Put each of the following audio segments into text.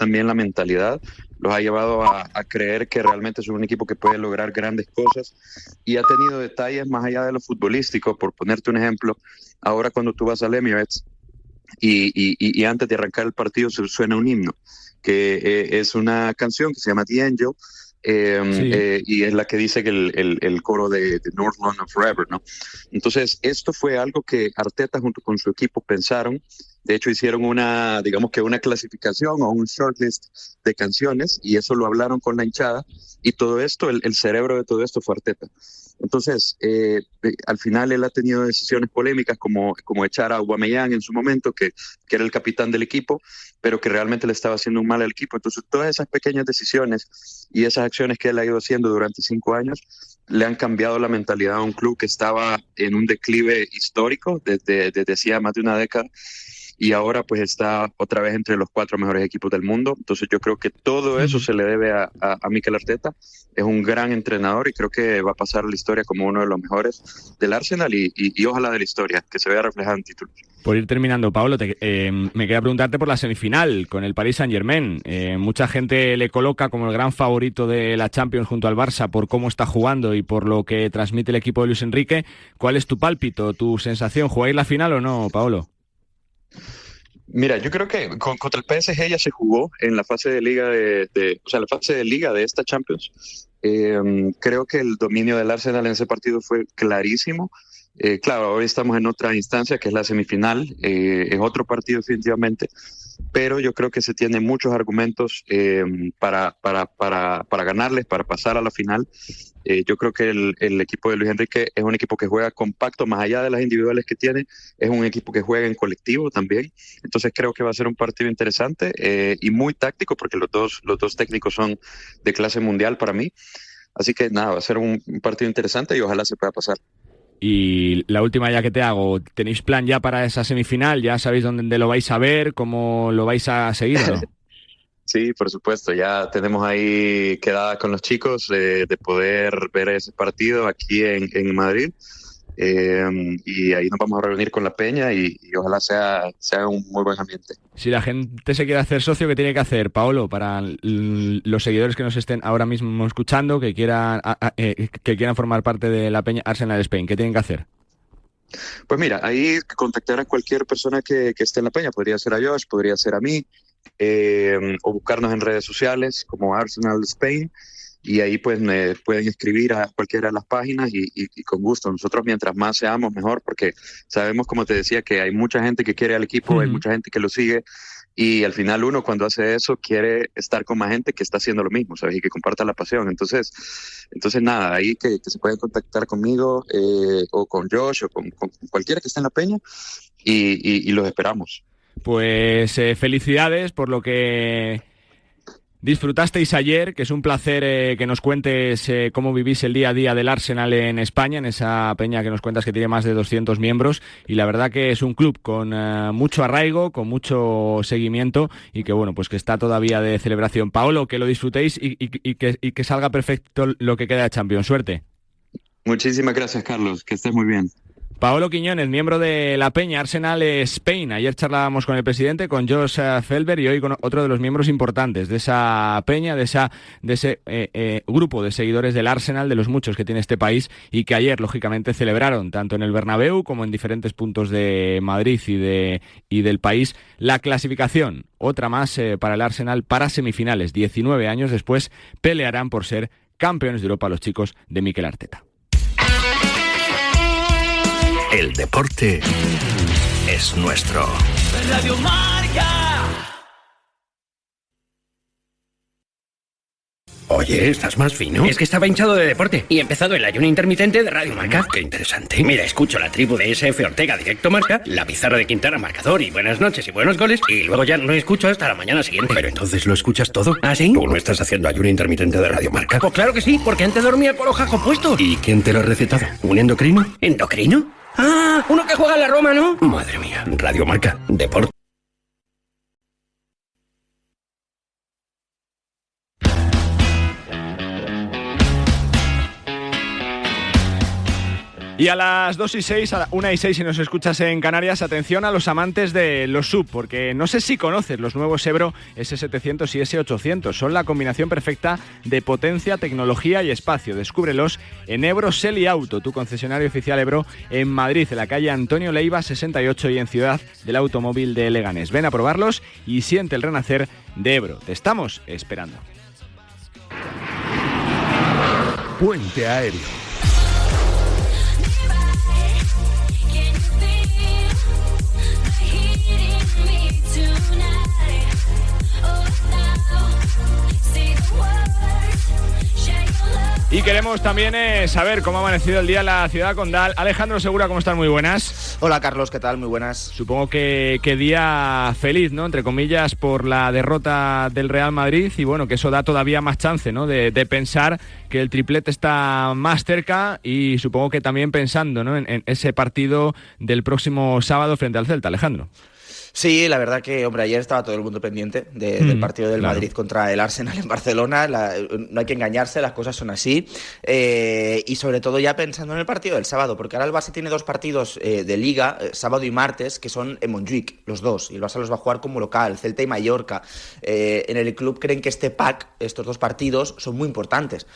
también la mentalidad, los ha llevado a creer que realmente es un equipo que puede lograr grandes cosas y ha tenido detalles más allá de lo futbolístico. Por ponerte un ejemplo, ahora cuando tú vas al Emirates y antes de arrancar el partido se suena un himno, que es una canción que se llama The Angel, Sí. y es la que dice que el coro de North London Forever, ¿no? Entonces, esto fue algo que Arteta junto con su equipo pensaron. De hecho, hicieron digamos que una clasificación o un shortlist de canciones y eso lo hablaron con la hinchada y todo esto, el cerebro de todo esto fue Arteta. Entonces, al final él ha tenido decisiones polémicas como echar a Aubameyang en su momento, que era el capitán del equipo, pero que realmente le estaba haciendo un mal al equipo. Entonces, todas esas pequeñas decisiones y esas acciones que él ha ido haciendo durante 5 años le han cambiado la mentalidad a un club que estaba en un declive histórico desde hacía más de una década y ahora pues está otra vez entre los 4 mejores equipos del mundo. Entonces yo creo que todo eso se le debe a Mikel Arteta. Es un gran entrenador y creo que va a pasar a la historia como uno de los mejores del Arsenal y ojalá de la historia, que se vea reflejado en títulos. Por ir terminando, Pablo, me quería preguntarte por la semifinal con el Paris Saint-Germain. Mucha gente le coloca como el gran favorito de la Champions junto al Barça por cómo está jugando y por lo que transmite el equipo de Luis Enrique. ¿Cuál es tu pálpito, tu sensación? ¿Jugáis la final o no, Pablo? Mira, yo creo que contra el PSG ya se jugó en la fase de liga o sea, la fase de liga de esta Champions. Creo que el dominio del Arsenal en ese partido fue clarísimo. Claro, hoy estamos en otra instancia que es la semifinal, es otro partido definitivamente, pero yo creo que se tienen muchos argumentos para ganarles, para pasar a la final. Yo creo que el equipo de Luis Enrique es un equipo que juega compacto, más allá de las individuales que tiene, es un equipo que juega en colectivo también. Entonces creo que va a ser un partido interesante y muy táctico, porque los dos técnicos son de clase mundial para mí. Así que nada, va a ser un partido interesante y ojalá se pueda pasar. Y la última ya que te hago, ¿tenéis plan ya para esa semifinal? ¿Ya sabéis dónde lo vais a ver? ¿Cómo lo vais a seguir o no? Sí, por supuesto, ya tenemos ahí quedada con los chicos de poder ver ese partido aquí en Madrid, y ahí nos vamos a reunir con la peña y ojalá sea un muy buen ambiente. Si la gente se quiere hacer socio, ¿qué tiene que hacer, Paolo? Para los seguidores que nos estén ahora mismo escuchando, que quieran formar parte de la peña Arsenal Spain, ¿qué tienen que hacer? Pues mira, ahí contactar a cualquier persona que esté en la peña, podría ser a Josh, podría ser a mí, o buscarnos en redes sociales como Arsenal Spain y ahí pues me pueden escribir a cualquiera de las páginas y con gusto. Nosotros mientras más seamos mejor porque sabemos, como te decía, que hay mucha gente que quiere al equipo, hay mucha gente que lo sigue y al final uno cuando hace eso quiere estar con más gente que está haciendo lo mismo, ¿sabes? Y que comparta la pasión. Entonces nada, ahí que se pueden contactar conmigo o con Josh o con cualquiera que esté en la peña y los esperamos. Pues felicidades por lo que disfrutasteis ayer, que es un placer que nos cuentes cómo vivís el día a día del Arsenal en España, en esa peña que nos cuentas que tiene más de 200 miembros, y la verdad que es un club con mucho arraigo, con mucho seguimiento, y que bueno, pues que está todavía de celebración. Paolo, que lo disfrutéis y que salga perfecto lo que queda de Champions. Suerte. Muchísimas gracias, Carlos, que estés muy bien. Paolo Quiñones, miembro de la peña Arsenal Spain. Ayer charlábamos con el presidente, con Josh Felber, y hoy con otro de los miembros importantes de esa peña, de ese grupo de seguidores del Arsenal, de los muchos que tiene este país, y que ayer, lógicamente, celebraron, tanto en el Bernabéu como en diferentes puntos de Madrid y del país, la clasificación. Otra más para el Arsenal para semifinales. 19 años después pelearán por ser campeones de Europa los chicos de Mikel Arteta. El deporte es nuestro. Radio Marca. Oye, ¿estás más fino? Es que estaba hinchado de deporte y he empezado el ayuno intermitente de Radio Marca. Qué interesante. Mira, escucho la tribu de SF Ortega Directo Marca, la pizarra de Quintana Marcador y buenas noches y buenos goles, y luego ya no escucho hasta la mañana siguiente. Pero entonces lo escuchas todo. ¿Ah, sí? ¿Tú no estás haciendo ayuno intermitente de Radio Marca? Pues claro que sí, porque antes dormía con los ojos puestos. ¿Y quién te lo ha recetado? ¿Un endocrino? ¿Endocrino? Ah, uno que juega en la Roma, ¿no? Madre mía. Radio Marca. Deporte. Y a las 2:06, a la 1:06 si nos escuchas en Canarias, atención a los amantes de los SUV, porque no sé si conoces los nuevos Ebro S700 y S800. Son la combinación perfecta de potencia, tecnología y espacio. Descúbrelos en Ebro Sely Auto, tu concesionario oficial Ebro en Madrid, en la calle Antonio Leiva 68 y en Ciudad del Automóvil de Leganés. Ven a probarlos y siente el renacer de Ebro. Te estamos esperando. Puente Aéreo. Y queremos también saber cómo ha amanecido el día en la ciudad condal. Alejandro Segura, ¿cómo estás? Muy buenas. Hola Carlos, ¿qué tal? Muy buenas. Supongo que día feliz, ¿no? Entre comillas, por la derrota del Real Madrid y bueno, que eso da todavía más chance, ¿no? De pensar que el triplete está más cerca y supongo que también pensando, ¿no? En ese partido del próximo sábado frente al Celta, Alejandro. Sí, la verdad que, hombre, ayer estaba todo el mundo pendiente del partido del Madrid contra el Arsenal en Barcelona. No hay que engañarse, las cosas son así. Y sobre todo ya pensando en el partido del sábado, porque ahora el Barça tiene dos partidos de Liga, sábado y martes, que son en Montjuic, los dos. Y el Barça los va a jugar como local, Celta y Mallorca. En el club creen que este pack, estos dos partidos, son muy importantes.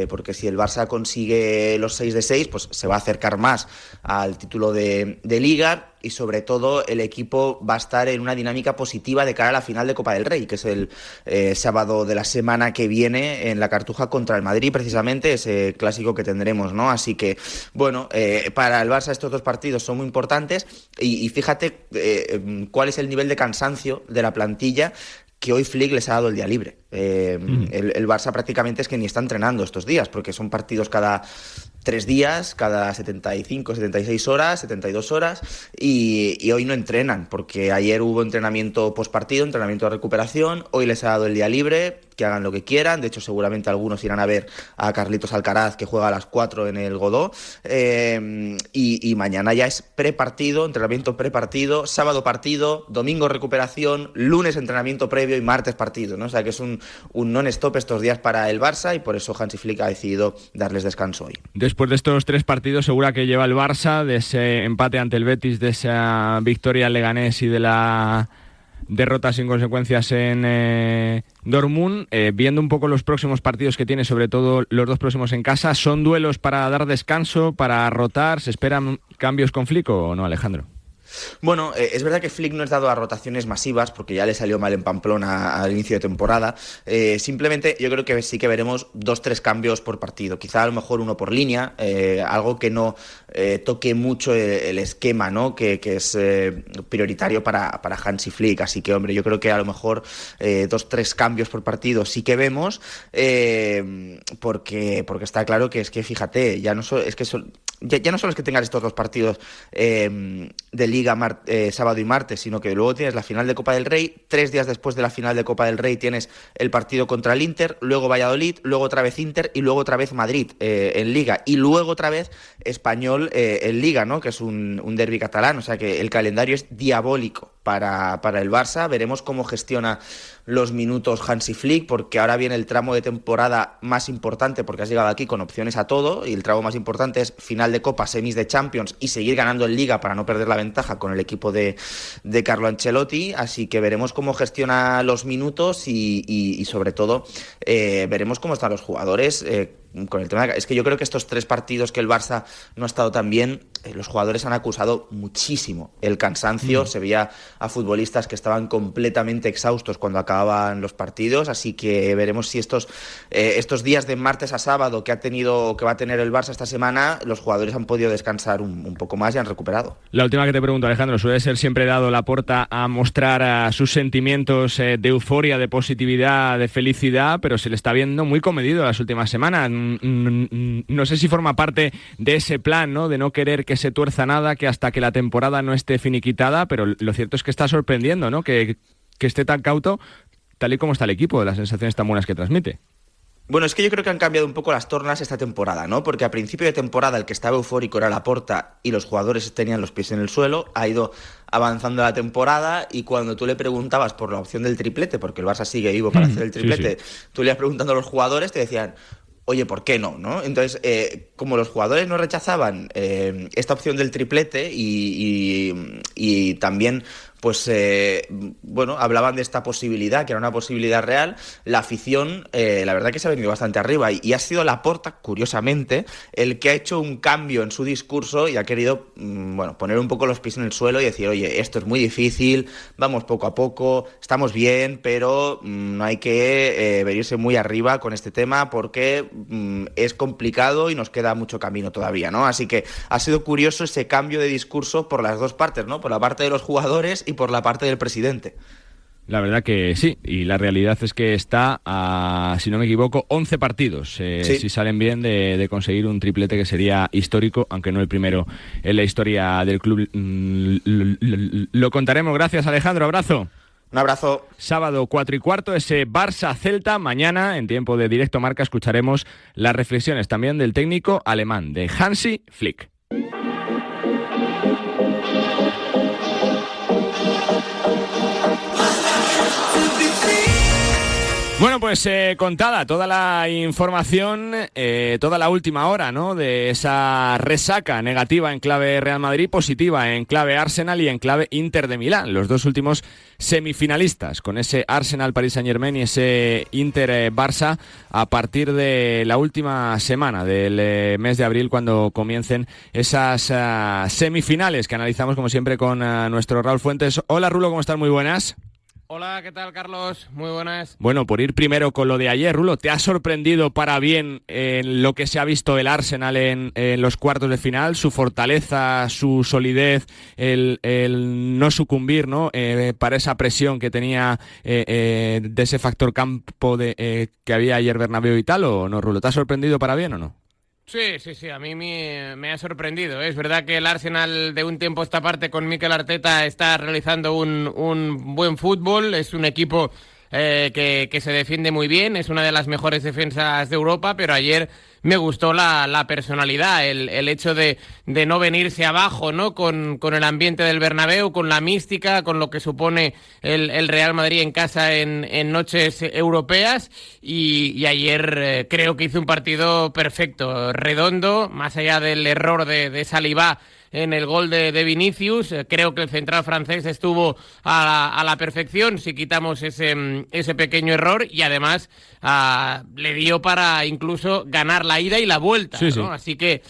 Porque si el Barça consigue los 6 de 6, pues se va a acercar más al título de Liga. Y sobre todo el equipo va a estar en una dinámica positiva de cara a la final de Copa del Rey, que es el sábado de la semana que viene en la Cartuja contra el Madrid, precisamente, ese clásico que tendremos, ¿no? Así que, bueno, para el Barça estos dos partidos son muy importantes y fíjate cuál es el nivel de cansancio de la plantilla, que hoy Flick les ha dado el día libre. El Barça prácticamente es que ni está entrenando estos días, porque son partidos cada 3 días, cada 75, 76 horas, 72 horas, y hoy no entrenan, porque ayer hubo entrenamiento postpartido, entrenamiento de recuperación, hoy les ha dado el día libre, que hagan lo que quieran. De hecho, seguramente algunos irán a ver a Carlitos Alcaraz, que juega a las 4 en el Godó, y mañana ya es prepartido, entrenamiento prepartido, sábado partido, domingo recuperación, lunes entrenamiento previo y martes partido, ¿no? O sea que es un non-stop estos días para el Barça, y por eso Hansi Flick ha decidido darles descanso hoy. Después de estos 3 partidos, segura que lleva el Barça, de ese empate ante el Betis, de esa victoria en Leganés y de la derrota sin consecuencias en Dortmund, viendo un poco los próximos partidos que tiene, sobre todo los 2 próximos en casa, ¿son duelos para dar descanso, para rotar? ¿Se esperan cambios con Flick o no, Alejandro? Bueno, es verdad que Flick no es dado a rotaciones masivas porque ya le salió mal en Pamplona al inicio de temporada. Simplemente yo creo que sí que veremos 2-3 cambios por partido, quizá a lo mejor uno por línea, algo que no toque mucho el esquema, ¿no? que es prioritario para Hansi Flick. Así que, hombre, yo creo que a lo mejor 2-3 cambios por partido sí que vemos, porque está claro que es que, fíjate, ya no solo es que tengas estos 2 partidos de Liga sábado y martes, sino que luego tienes la final de Copa del Rey, 3 días después de la final de Copa del Rey tienes el partido contra el Inter, luego Valladolid, luego otra vez Inter y luego otra vez Madrid en Liga, y luego otra vez Español en Liga, ¿no? Que es un derbi catalán. O sea que el calendario es diabólico para el Barça. Veremos cómo gestiona los minutos Hansi Flick, porque ahora viene el tramo de temporada más importante, porque has llegado aquí con opciones a todo, y el tramo más importante es final de Copa, semis de Champions y seguir ganando en Liga para no perder la ventaja con el equipo de Carlo Ancelotti. Así que veremos cómo gestiona los minutos y sobre todo veremos cómo están los jugadores con el tema. Es que yo creo que estos 3 partidos que el Barça no ha estado tan bien, los jugadores han acusado muchísimo el cansancio. Se veía a futbolistas que estaban completamente exhaustos cuando acababan los partidos, así que veremos si estos días de martes a sábado que va a tener el Barça esta semana, los jugadores han podido descansar un poco más y han recuperado. La última que te pregunto, Alejandro, suele ser siempre dado Laporta a mostrar sus sentimientos de euforia, de positividad, de felicidad, pero se le está viendo muy comedido las últimas semanas. No sé si forma parte de ese plan, ¿no? De no querer que se tuerza nada, que hasta que la temporada no esté finiquitada, pero lo cierto es que está sorprendiendo, ¿no? Que esté tan cauto, tal y como está el equipo, de las sensaciones tan buenas que transmite. Bueno, es que yo creo que han cambiado un poco las tornas esta temporada, ¿no? Porque a principio de temporada el que estaba eufórico era Laporta y los jugadores tenían los pies en el suelo. Ha ido avanzando la temporada y cuando tú le preguntabas por la opción del triplete, porque el Barça sigue vivo para hacer el triplete, tú le ibas preguntando a los jugadores, te decían: oye, ¿por qué no? ¿No? Entonces, como los jugadores no rechazaban esta opción del triplete y también, pues, bueno, hablaban de esta posibilidad, que era una posibilidad real, la afición, la verdad que se ha venido bastante arriba y ha sido Laporta, curiosamente, el que ha hecho un cambio en su discurso y ha querido, bueno, poner un poco los pies en el suelo y decir, oye, esto es muy difícil, vamos poco a poco, estamos bien, pero no hay que venirse muy arriba con este tema porque es complicado y nos queda mucho camino todavía, ¿no? Así que ha sido curioso ese cambio de discurso por las dos partes, ¿no? Por la parte de los jugadores y por la parte del presidente. La verdad que sí, y la realidad es que está a, si no me equivoco, 11 partidos, sí, si salen bien, de conseguir un triplete que sería histórico, aunque no el primero en la historia del club. Lo contaremos. Gracias, Alejandro, abrazo. Un abrazo. Sábado 4:15, ese Barça-Celta. Mañana, en tiempo de Directo Marca, escucharemos las reflexiones también del técnico alemán, de Hansi Flick. Bueno, pues contada toda la información, toda la última hora, ¿no?, de esa resaca negativa en clave Real Madrid, positiva en clave Arsenal y en clave Inter de Milán, los dos últimos semifinalistas, con ese Arsenal-Paris Saint-Germain y ese Inter-Barça a partir de la última semana del mes de abril, cuando comiencen esas semifinales que analizamos como siempre con nuestro Raúl Fuentes. Hola, Rulo, ¿cómo estás? Muy buenas. Hola, ¿qué tal, Carlos? Muy buenas. Bueno, por ir primero con lo de ayer, Rulo, ¿te ha sorprendido para bien lo que se ha visto el Arsenal en los cuartos de final? Su fortaleza, su solidez, el no sucumbir, ¿no?, para esa presión que tenía de ese factor campo que había ayer Bernabéu y tal, ¿o no, Rulo? ¿Te ha sorprendido para bien o no? Sí, a mí me ha sorprendido. Es verdad que el Arsenal de un tiempo a esta parte con Mikel Arteta está realizando un buen fútbol, es un equipo que se defiende muy bien, es una de las mejores defensas de Europa, pero ayer me gustó la personalidad, el hecho de no venirse abajo, ¿no?, con el ambiente del Bernabéu, con la mística, con lo que supone el Real Madrid en casa en noches europeas, y ayer creo que hizo un partido perfecto, redondo, más allá del error de Saliba en el gol de Vinicius. Creo que el central francés estuvo a la perfección, si quitamos ese pequeño error, y además le dio para incluso ganar la ida y la vuelta, sí, ¿no? sí. Así que,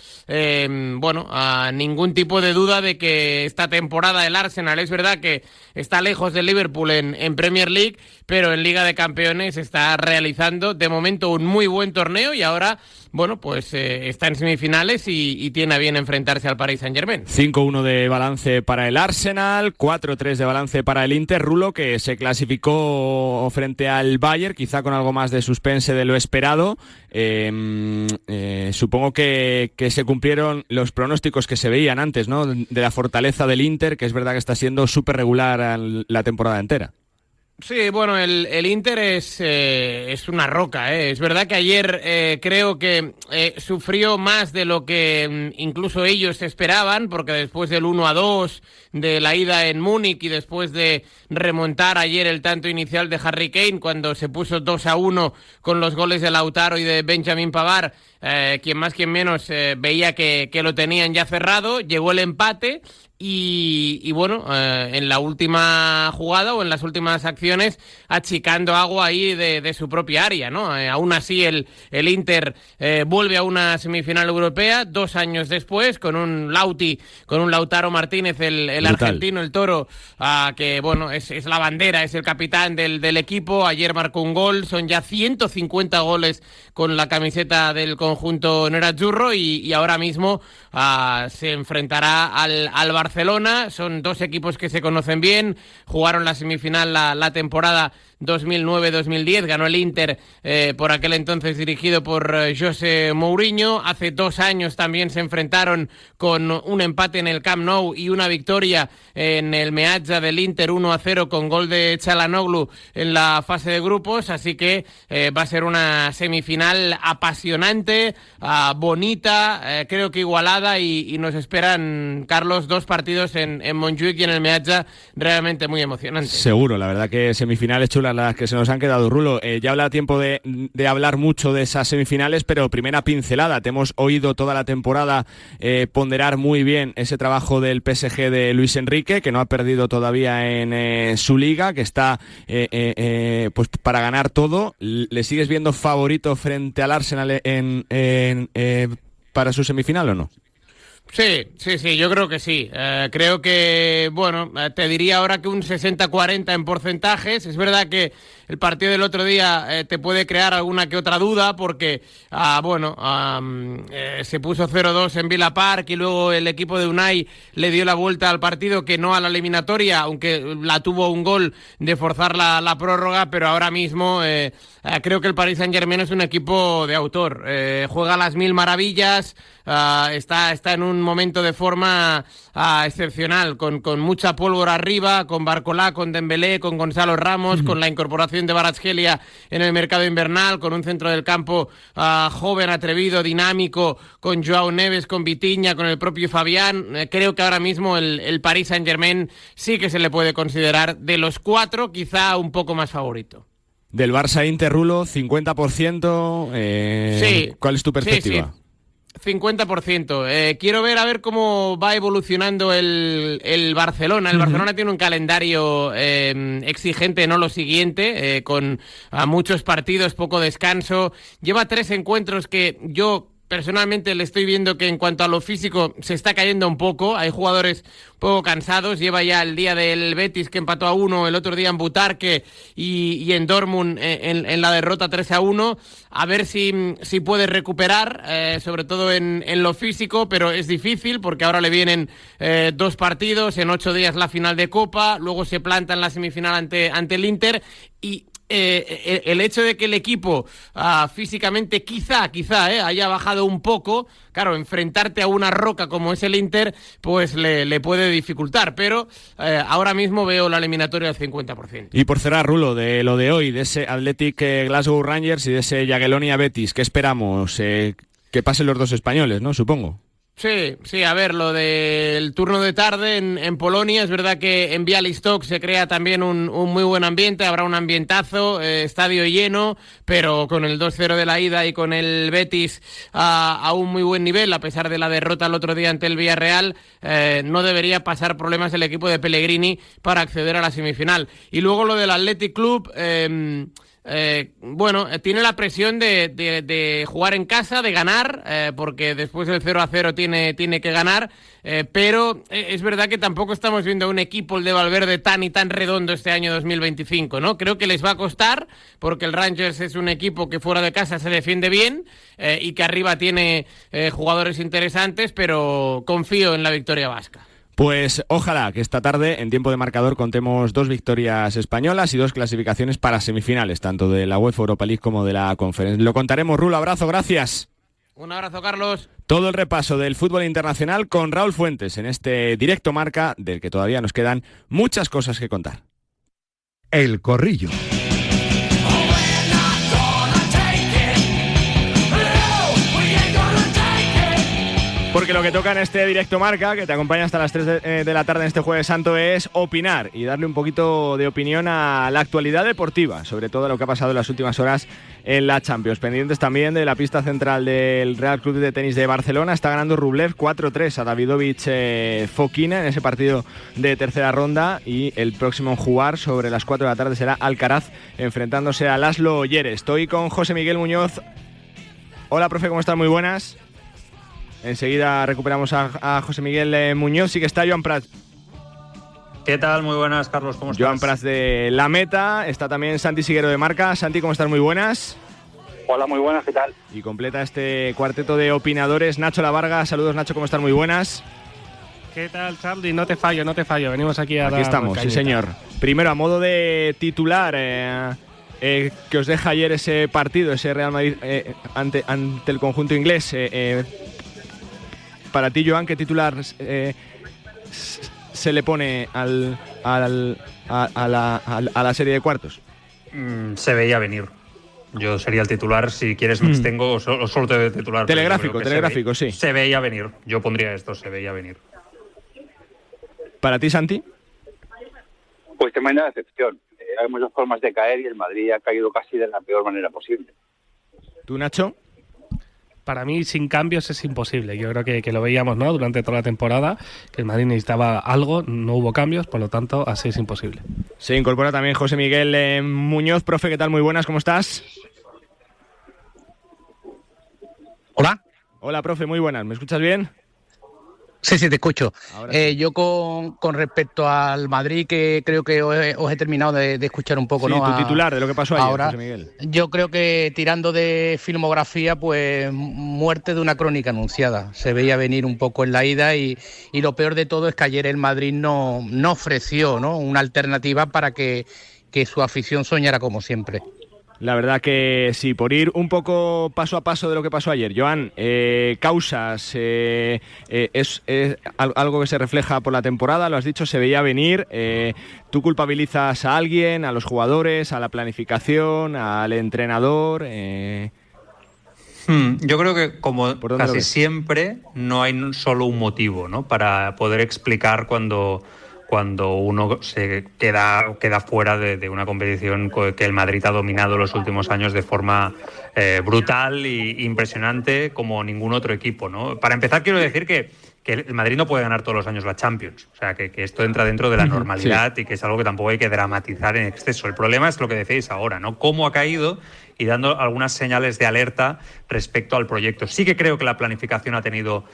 ningún tipo de duda de que esta temporada el Arsenal, es verdad que está lejos del Liverpool en Premier League, pero en Liga de Campeones está realizando de momento un muy buen torneo y ahora, bueno, pues está en semifinales y tiene a bien enfrentarse al Paris Saint-Germain. 5-1 de balance para el Arsenal, 4-3 de balance para el Inter, Rulo, que se clasificó frente al Bayern, quizá con algo más de suspense de lo esperado. Supongo que se cumplieron los pronósticos que se veían antes, ¿no?, de la fortaleza del Inter, que es verdad que está siendo súper regular la temporada entera. Sí, bueno, el Inter es una roca, ¿eh? Es verdad que ayer creo que sufrió más de lo que incluso ellos esperaban, porque después del 1-2 de la ida en Múnich y después de remontar ayer el tanto inicial de Harry Kane, cuando se puso 2-1 con los goles de Lautaro y de Benjamin Pavard, quien más quien menos veía que lo tenían ya cerrado, llegó el empate. Y bueno, en la última jugada o en las últimas acciones, achicando agua ahí de su propia área, ¿no? Aún así, el Inter vuelve a una semifinal europea 2 años después, con un Lautaro Martínez, el argentino, el toro, que bueno, es la bandera, es el capitán del equipo. Ayer marcó un gol, son ya 150 goles con la camiseta del conjunto nerazzurro y ahora mismo se enfrentará al Barcelona. Son dos equipos que se conocen bien, jugaron la semifinal la temporada 2009-2010, ganó el Inter por aquel entonces dirigido por José Mourinho. Hace 2 años también se enfrentaron con un empate en el Camp Nou y una victoria en el Meazza del Inter 1-0 con gol de Çalhanoğlu en la fase de grupos, así que va a ser una semifinal apasionante, bonita, creo que igualada, y nos esperan, Carlos, 2 partidos en Montjuic y en el Meazza realmente muy emocionantes. Seguro, la verdad que semifinales chulas charlas las que se nos han quedado, Rulo. Ya habrá tiempo de hablar mucho de esas semifinales, pero primera pincelada. Te hemos oído toda la temporada ponderar muy bien ese trabajo del PSG de Luis Enrique, que no ha perdido todavía en su liga, que está pues para ganar todo. ¿Le sigues viendo favorito frente al Arsenal para su semifinal o no? Sí, yo creo que sí. Creo que, te diría ahora que un 60-40 en porcentajes. Es verdad que el partido del otro día te puede crear alguna que otra duda porque, se puso 0-2 en Villa Park y luego el equipo de Unai le dio la vuelta al partido, que no a la eliminatoria, aunque la tuvo un gol de forzar la prórroga, pero ahora mismo creo que el Paris Saint-Germain es un equipo de autor. Juega a las mil maravillas, está en un momento de forma excepcional, con mucha pólvora arriba, con Barcola, con Dembélé, con Gonzalo Ramos, con la incorporación de Kvaratskhelia en el mercado invernal, con un centro del campo joven, atrevido, dinámico, con Joao Neves, con Vitinha, con el propio Fabián. Creo que ahora mismo el Paris Saint-Germain sí que se le puede considerar, de los cuatro, quizá un poco más favorito. Del Barça Inter, Rulo, 50%. Sí. ¿Cuál es tu perspectiva? Sí. 50%. Quiero ver cómo va evolucionando el Barcelona. El Barcelona tiene un calendario exigente, no lo siguiente, con muchos partidos, poco descanso. Lleva 3 encuentros que yo personalmente le estoy viendo que en cuanto a lo físico se está cayendo un poco. Hay jugadores un poco cansados. Lleva ya el día del Betis, que empató a 1, el otro día en Butarque y en Dortmund en la derrota 3-1. A ver si puede recuperar, sobre todo en lo físico, pero es difícil porque ahora le vienen 2 partidos, en 8 días la final de Copa, luego se planta en la semifinal ante el Inter y el hecho de que el equipo físicamente quizá haya bajado un poco, claro, enfrentarte a una roca como es el Inter, pues le puede dificultar, pero ahora mismo veo la eliminatoria al 50%. Y por cerrar, Rulo, de lo de hoy, de ese Athletic Glasgow Rangers y de ese Jagiellonia Betis, ¿qué esperamos? Que pasen los dos españoles, ¿no? Supongo. Sí, a ver, lo del turno de tarde en Polonia, es verdad que en Białystok se crea también un muy buen ambiente, habrá un ambientazo, estadio lleno, pero con el 2-0 de la ida y con el Betis a un muy buen nivel, a pesar de la derrota el otro día ante el Villarreal, no debería pasar problemas el equipo de Pellegrini para acceder a la semifinal. Y luego lo del Athletic Club... tiene la presión de jugar en casa, de ganar, porque después del 0-0 tiene que ganar, pero es verdad que tampoco estamos viendo a un equipo, el de Valverde, tan y tan redondo este año 2025, ¿no? Creo que les va a costar, porque el Rangers es un equipo que fuera de casa se defiende bien y que arriba tiene jugadores interesantes, pero confío en la victoria vasca. Pues ojalá que esta tarde, en tiempo de marcador, contemos 2 victorias españolas y 2 clasificaciones para semifinales, tanto de la UEFA Europa League como de la Conference. Lo contaremos, Rulo. Abrazo, gracias. Un abrazo, Carlos. Todo el repaso del fútbol internacional con Raúl Fuentes en este Directo Marca, del que todavía nos quedan muchas cosas que contar. El Corrillo. Porque lo que toca en este Directo Marca, que te acompaña hasta las 3 de la tarde en este Jueves Santo, es opinar y darle un poquito de opinión a la actualidad deportiva, sobre todo lo que ha pasado en las últimas horas en la Champions. Pendientes también de la pista central del Real Club de Tenis de Barcelona. Está ganando Rublev 4-3 a Davidovich Fokina en ese partido de tercera ronda, y el próximo en jugar sobre las 4 de la tarde será Alcaraz enfrentándose a Laslo Oyeres. Estoy con José Miguel Muñoz. Hola, profe, ¿cómo estás? Muy buenas. Enseguida recuperamos a José Miguel Muñoz. Sí que está Joan Prats. ¿Qué tal? Muy buenas, Carlos. ¿Cómo estás? Joan Prats de La Meta. Está también Santi Siguero de Marca. Santi, ¿cómo estás? Muy buenas. Hola, muy buenas. ¿Qué tal? Y completa este cuarteto de opinadores Nacho La Varga. Saludos, Nacho. ¿Cómo estás? Muy buenas. ¿Qué tal, Charlie? No te fallo. Venimos aquí a Aquí estamos, sí, señor. Primero, a modo de titular, que os deja ayer ese partido, ese Real Madrid ante el conjunto inglés. Para ti, Joan, ¿qué titular se le pone a la serie de cuartos? Se veía venir. Yo sería el titular. Si quieres me extengo o solo te doy titular. Telegráfico, sí. Se veía venir. Yo pondría esto, se veía venir. ¿Para ti, Santi? Pues tremenda decepción. hay muchas formas de caer y el Madrid ha caído casi de la peor manera posible. ¿Tú, Nacho? Para mí, sin cambios es imposible. Yo creo que lo veíamos, ¿no?, durante toda la temporada, que el Madrid necesitaba algo, no hubo cambios, por lo tanto, así es imposible. Se incorpora también José Miguel Muñoz. Profe, ¿qué tal? Muy buenas, ¿cómo estás? Hola. Hola, profe, muy buenas. ¿Me escuchas bien? Sí, te escucho. Sí. Yo con respecto al Madrid, que creo que os he terminado de escuchar un poco, sí, ¿no? Tu titular de lo que pasó ayer, ahora, José Miguel. yo creo que tirando de filmografía, pues muerte de una crónica anunciada. Se veía venir un poco en la ida y lo peor de todo es que ayer el Madrid no ofreció, ¿no?, una alternativa para que su afición soñara como siempre. La verdad que sí, por ir un poco paso a paso de lo que pasó ayer. Joan, causas, es algo que se refleja por la temporada, lo has dicho, se veía venir. ¿Tú culpabilizas a alguien, a los jugadores, a la planificación, al entrenador? Yo creo que, como casi siempre, no hay solo un motivo, ¿no?, para poder explicar cuando uno se queda fuera de una competición que el Madrid ha dominado los últimos años de forma brutal e impresionante como ningún otro equipo, ¿no? Para empezar, quiero decir que el Madrid no puede ganar todos los años la Champions. O sea, que esto entra dentro de la normalidad, sí, y que es algo que tampoco hay que dramatizar en exceso. El problema es lo que decís ahora, ¿no? Cómo ha caído y dando algunas señales de alerta respecto al proyecto. Sí que creo que la planificación ha tenido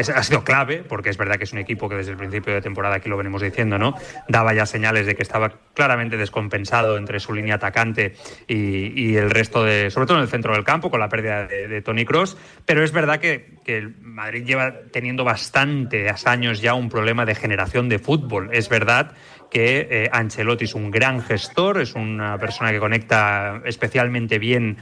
ha sido clave, porque es verdad que es un equipo que desde el principio de temporada, aquí lo venimos diciendo, ¿no?, daba ya señales de que estaba claramente descompensado entre su línea atacante y el resto sobre todo en el centro del campo, con la pérdida de Toni Kroos. Pero es verdad que el Madrid lleva teniendo bastantes años ya un problema de generación de fútbol. Es verdad que Ancelotti es un gran gestor, es una persona que conecta especialmente bien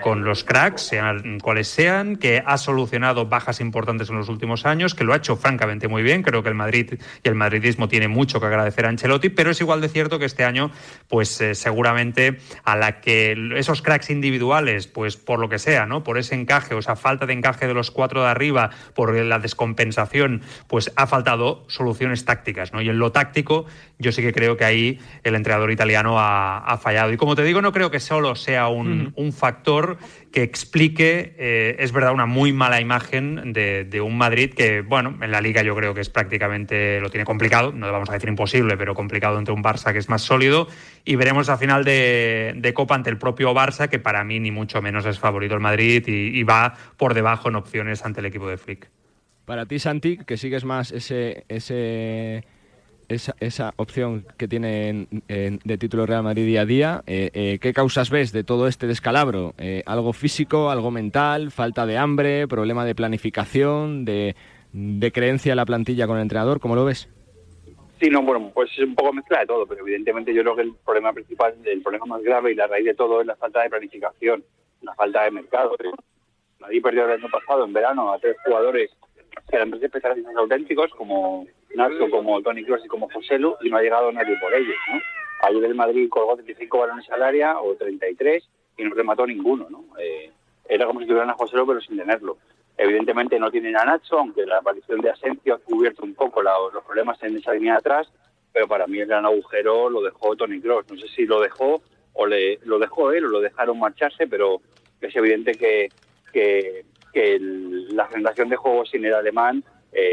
con los cracks, sean cuales sean, que ha solucionado bajas importantes en los últimos años, que lo ha hecho francamente muy bien. Creo que el Madrid y el madridismo tiene mucho que agradecer a Ancelotti, pero es igual de cierto que este año, pues seguramente a la que esos cracks individuales, pues por lo que sea, ¿no?, por ese encaje, o esa falta de encaje de los cuatro de arriba, por la descompensación, pues ha faltado soluciones tácticas, ¿no? Y en lo táctico, yo sí que creo que ahí el entrenador italiano ha fallado. Y como te digo, no creo que solo sea un factor que explique, es verdad, una muy mala imagen de un Madrid que, bueno, en la Liga yo creo que es prácticamente, lo tiene complicado, no vamos a decir imposible, pero complicado entre un Barça que es más sólido, y veremos a final de Copa ante el propio Barça, que para mí ni mucho menos es favorito el Madrid y va por debajo en opciones ante el equipo de Flick. Para ti, Santi, que sigues más esa opción que tiene de título Real Madrid día a día, ¿qué causas ves de todo este descalabro? ¿Algo físico, algo mental, falta de hambre, problema de planificación, de creencia en la plantilla con el entrenador? ¿Cómo lo ves? Sí, no, bueno, pues es un poco mezcla de todo, pero evidentemente yo creo que el problema principal, el problema más grave y la raíz de todo es la falta de planificación, la falta de mercado. Madrid perdió el año pasado, en verano, a 3 jugadores que eran 3 especialistas auténticos, como Nacho, como Toni Kroos y como Joselu, y no ha llegado nadie por ellos, ¿no? Ayer el Madrid colgó 35 balones al área, o 33, y no remató ninguno, ¿no? Era como si tuvieran a Joselu, pero sin tenerlo. Evidentemente no tienen a Nacho, aunque la aparición de Asensio ha cubierto un poco los problemas en esa línea de atrás, pero para mí el gran agujero lo dejó Toni Kroos. No sé si lo dejó o lo dejó él o lo dejaron marcharse, pero es evidente que la generación de juego sin el alemán,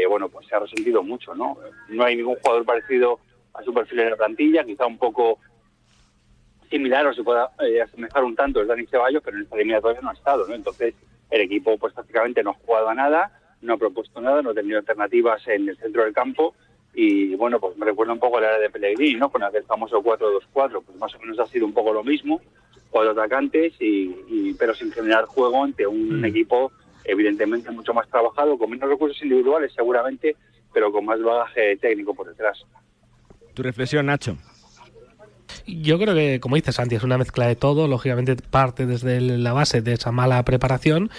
bueno, pues se ha resentido mucho, ¿no? No hay ningún jugador parecido a su perfil en la plantilla, quizá un poco similar o se pueda asemejar un tanto es Dani Ceballos, pero en esta eliminatoria no ha estado, ¿no? Entonces el equipo pues prácticamente no ha jugado a nada, no ha propuesto nada, no ha tenido alternativas en el centro del campo y bueno, pues me recuerda un poco a la era de Pellegrini, ¿no? Con aquel famoso 4-2-4, pues más o menos ha sido un poco lo mismo, 4 atacantes pero sin generar juego ante un equipo evidentemente mucho más trabajado, con menos recursos individuales seguramente, pero con más bagaje técnico por detrás. Tu reflexión, Nacho. Yo creo que, como dice Santi, es una mezcla de todo. Lógicamente parte desde la base de esa mala preparación.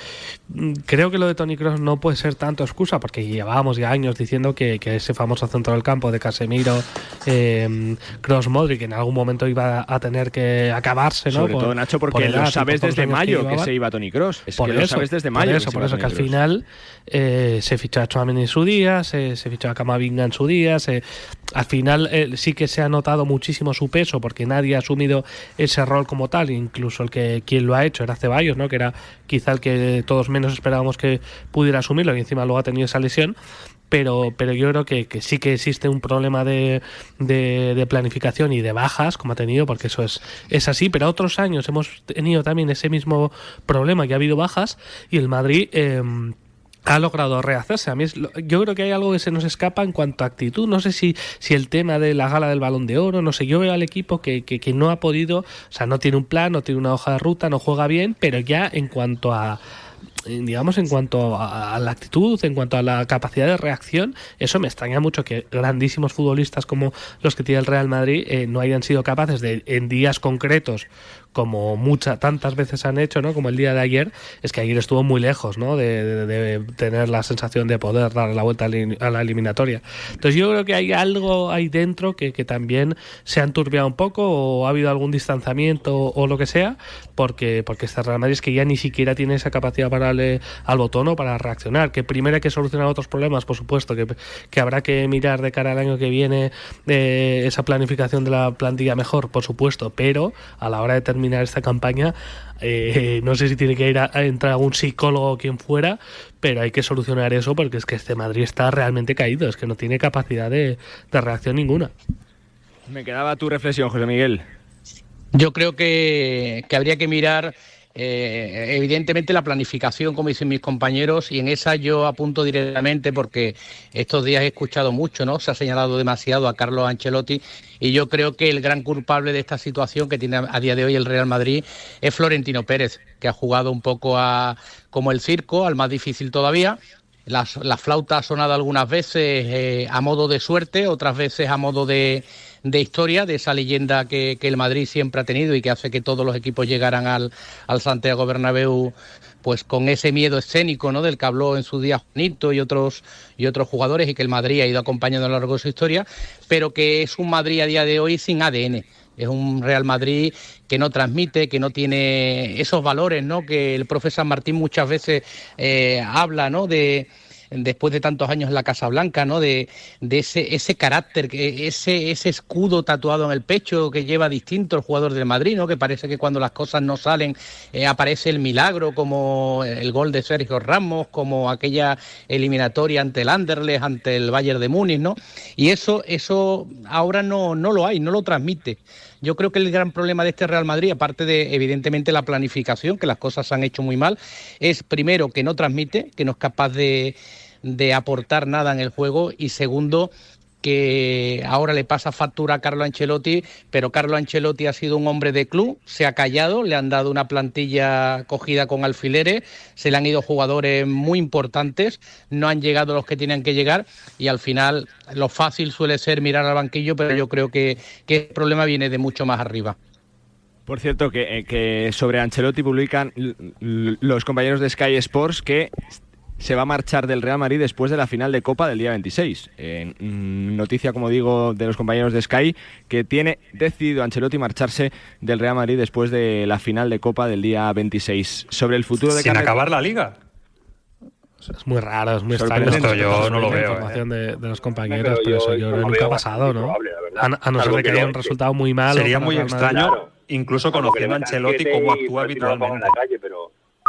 Creo que lo de Toni Kroos no puede ser tanto excusa, porque llevábamos ya años diciendo que ese famoso centro del campo de Casemiro, Kroos, Modric, en algún momento iba a tener que acabarse, ¿no? Sobre todo, Nacho, porque lo sabes desde mayo que se iba Toni Kroos. Es que lo sabes desde mayo. Por eso que al final se fichó a Tchouaméni en su día, se fichó a Camavinga en su día, al final sí que se ha notado muchísimo su peso, porque nadie ha asumido ese rol como tal, incluso quien lo ha hecho era Ceballos, ¿no? Que era quizá el que todos menos esperábamos que pudiera asumirlo, y encima luego ha tenido esa lesión. Pero yo creo que sí que existe un problema de planificación y de bajas, como ha tenido, porque eso es así. Pero otros años hemos tenido también ese mismo problema, que ha habido bajas, y el Madrid ha logrado rehacerse. A mí yo creo que hay algo que se nos escapa en cuanto a actitud. No sé si el tema de la gala del Balón de Oro, no sé, yo veo al equipo que no ha podido, o sea, no tiene un plan, no tiene una hoja de ruta, no juega bien, pero ya en cuanto a la actitud, en cuanto a la capacidad de reacción, eso me extraña mucho, que grandísimos futbolistas como los que tiene el Real Madrid no hayan sido capaces de, en días concretos, como tantas veces han hecho, ¿no? Como el día de ayer. Es que ayer estuvo muy lejos, ¿no? de tener la sensación de poder dar la vuelta a la eliminatoria. Entonces yo creo que hay algo ahí dentro que también se ha enturbiado un poco, o ha habido algún distanciamiento o lo que sea, porque este Real Madrid es que ya ni siquiera tiene esa capacidad para darle al botón o para reaccionar. Que primero hay que solucionar otros problemas, por supuesto, que habrá que mirar de cara al año que viene esa planificación de la plantilla mejor, por supuesto, pero a la hora de terminar esta campaña, no sé si tiene que entrar algún psicólogo o quien fuera, pero hay que solucionar eso, porque es que este Madrid está realmente caído, es que no tiene capacidad de reacción ninguna. Me quedaba tu reflexión, José Miguel. Yo creo que habría que mirar evidentemente la planificación, como dicen mis compañeros, y en esa yo apunto directamente, porque estos días he escuchado mucho, ¿no? Se ha señalado demasiado a Carlo Ancelotti, y yo creo que el gran culpable de esta situación que tiene a día de hoy el Real Madrid es Florentino Pérez, que ha jugado un poco como el circo, al más difícil todavía. La flauta ha sonado algunas veces a modo de suerte, otras veces a modo de historia, de esa leyenda que el Madrid siempre ha tenido y que hace que todos los equipos llegaran al Santiago Bernabéu pues con ese miedo escénico, ¿no? Del que habló en su día Juanito y otros jugadores, y que el Madrid ha ido acompañando a lo largo de su historia, pero que es un Madrid a día de hoy sin ADN. Es un Real Madrid que no transmite, que no tiene esos valores, ¿no? Que el profe San Martín muchas veces habla, ¿no? Después de tantos años en la Casa Blanca, ¿no? De ese carácter, ese escudo tatuado en el pecho que lleva distinto el jugador del Madrid, ¿no? Que parece que cuando las cosas no salen aparece el milagro, como el gol de Sergio Ramos, como aquella eliminatoria ante el Anderlecht, ante el Bayern de Múnich, ¿no? Y eso ahora no lo hay, no lo transmite. Yo creo que el gran problema de este Real Madrid, aparte de evidentemente la planificación, que las cosas se han hecho muy mal, es primero que no transmite, que no es capaz de aportar nada en el juego, y segundo, que ahora le pasa factura a Carlo Ancelotti, pero Carlo Ancelotti ha sido un hombre de club, se ha callado, le han dado una plantilla cogida con alfileres, se le han ido jugadores muy importantes, no han llegado los que tenían que llegar, y al final lo fácil suele ser mirar al banquillo, pero yo creo que el problema viene de mucho más arriba. Por cierto, que sobre Ancelotti publican los compañeros de Sky Sports que se va a marchar del Real Madrid después de la final de Copa del día 26. Noticia, como digo, de los compañeros de Sky, que tiene decidido Ancelotti marcharse del Real Madrid después de la final de Copa del día 26. Sobre el futuro de sin acabar la Liga. Es muy raro, es muy extraño. Esto yo no lo veo. Información de los compañeros, pero eso yo creo que nunca ha pasado, ¿no? A no ser de que haya un resultado muy malo. Sería muy extraño, incluso conociendo a Ancelotti cómo actúa habitualmente.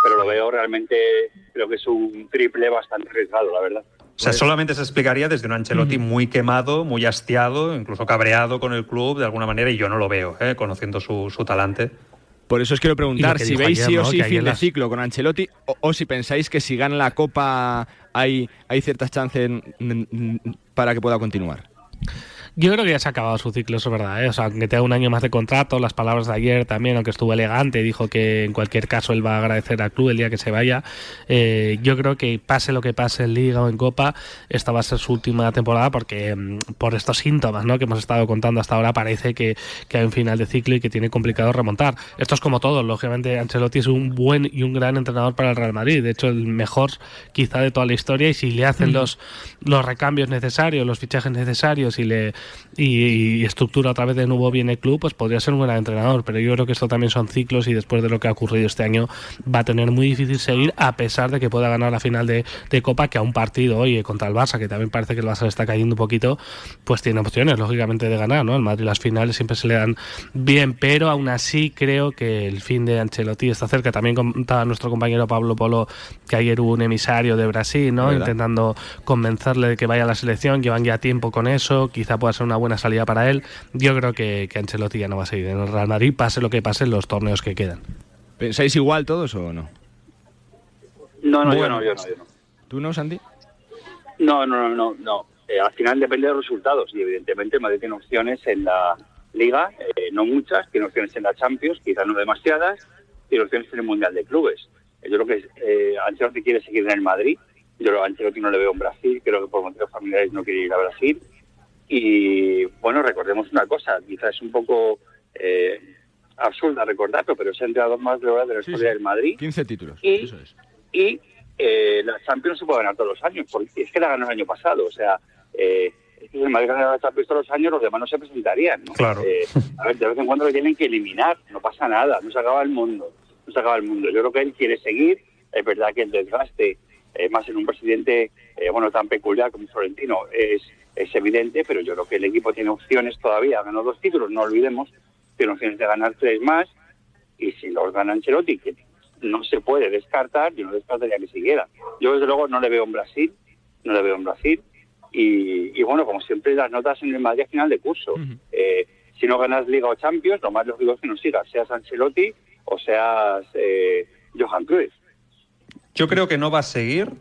Pero lo veo realmente, creo que es un triple bastante arriesgado, la verdad. O sea, solamente se explicaría desde un Ancelotti muy quemado, muy hastiado, incluso cabreado con el club de alguna manera, y yo no lo veo, conociendo su talante. Por eso os quiero preguntar si veis ayer, sí o ¿no? sí fin de las... ciclo con Ancelotti, o si pensáis que si gana la Copa hay ciertas chances para que pueda continuar. Yo creo que ya se ha acabado su ciclo, eso es verdad, ¿eh? O sea, aunque tenga un año más de contrato, las palabras de ayer también, aunque estuvo elegante, dijo que en cualquier caso él va a agradecer al club el día que se vaya. Yo creo que pase lo que pase en Liga o en Copa, esta va a ser su última temporada porque por estos síntomas, ¿no?, que hemos estado contando hasta ahora, parece que hay un final de ciclo y que tiene complicado remontar. Esto es como todo, lógicamente Ancelotti es un buen y un gran entrenador para el Real Madrid, de hecho el mejor quizá de toda la historia, y si le hacen los recambios necesarios, los fichajes necesarios y estructura otra vez de nuevo bien el club, pues podría ser un buen entrenador, pero yo creo que esto también son ciclos y después de lo que ha ocurrido este año va a tener muy difícil seguir, a pesar de que pueda ganar la final de Copa, que a un partido hoy contra el Barça, que también parece que el Barça le está cayendo un poquito, pues tiene opciones lógicamente de ganar, ¿no? El Madrid las finales siempre se le dan bien, pero aún así creo que el fin de Ancelotti está cerca. También contaba nuestro compañero Pablo Polo que ayer hubo un emisario de Brasil, ¿no?, intentando convencerle de que vaya a la selección, llevan ya tiempo con eso, quizá pueda ser una buena salida para él. Yo creo que Ancelotti ya no va a seguir en el Real Madrid, pase lo que pase en los torneos que quedan. ¿Pensáis igual todos o no? No, Bueno, yo no. ¿Tú no, Santi? No. Al final depende de los resultados y evidentemente el Madrid tiene opciones en la Liga, no muchas, tiene opciones en la Champions, quizás no demasiadas, tiene opciones en el Mundial de Clubes. Yo creo que Ancelotti quiere seguir en el Madrid, yo a Ancelotti no le veo en Brasil, creo que por motivos familiares no quiere ir a Brasil. Y bueno, recordemos una cosa, quizás es un poco absurda recordarlo, pero es el entrenador más glorioso de la historia del Madrid. 15 títulos, eso es. Y la Champions se puede ganar todos los años, porque es que la ganó el año pasado, o sea, si el Madrid gana la Champions todos los años, los demás no se presentarían, ¿no? Claro. A ver, de vez en cuando lo tienen que eliminar, no pasa nada, no se acaba el mundo. Yo creo que él quiere seguir, es verdad que el desgaste, más en un presidente tan peculiar como Florentino, es evidente, pero yo creo que el equipo tiene opciones todavía, ganó 2 títulos, no olvidemos, tiene opciones de ganar 3 más, y si los gana Ancelotti, que no se puede descartar, yo no descartaría que siguiera. Yo desde luego no le veo en Brasil, y bueno, como siempre las notas en el Madrid a final de curso. Si no ganas Liga o Champions, lo más lógico es que no sigas, seas Ancelotti o seas Johan Cruyff. Yo creo que no va a seguir,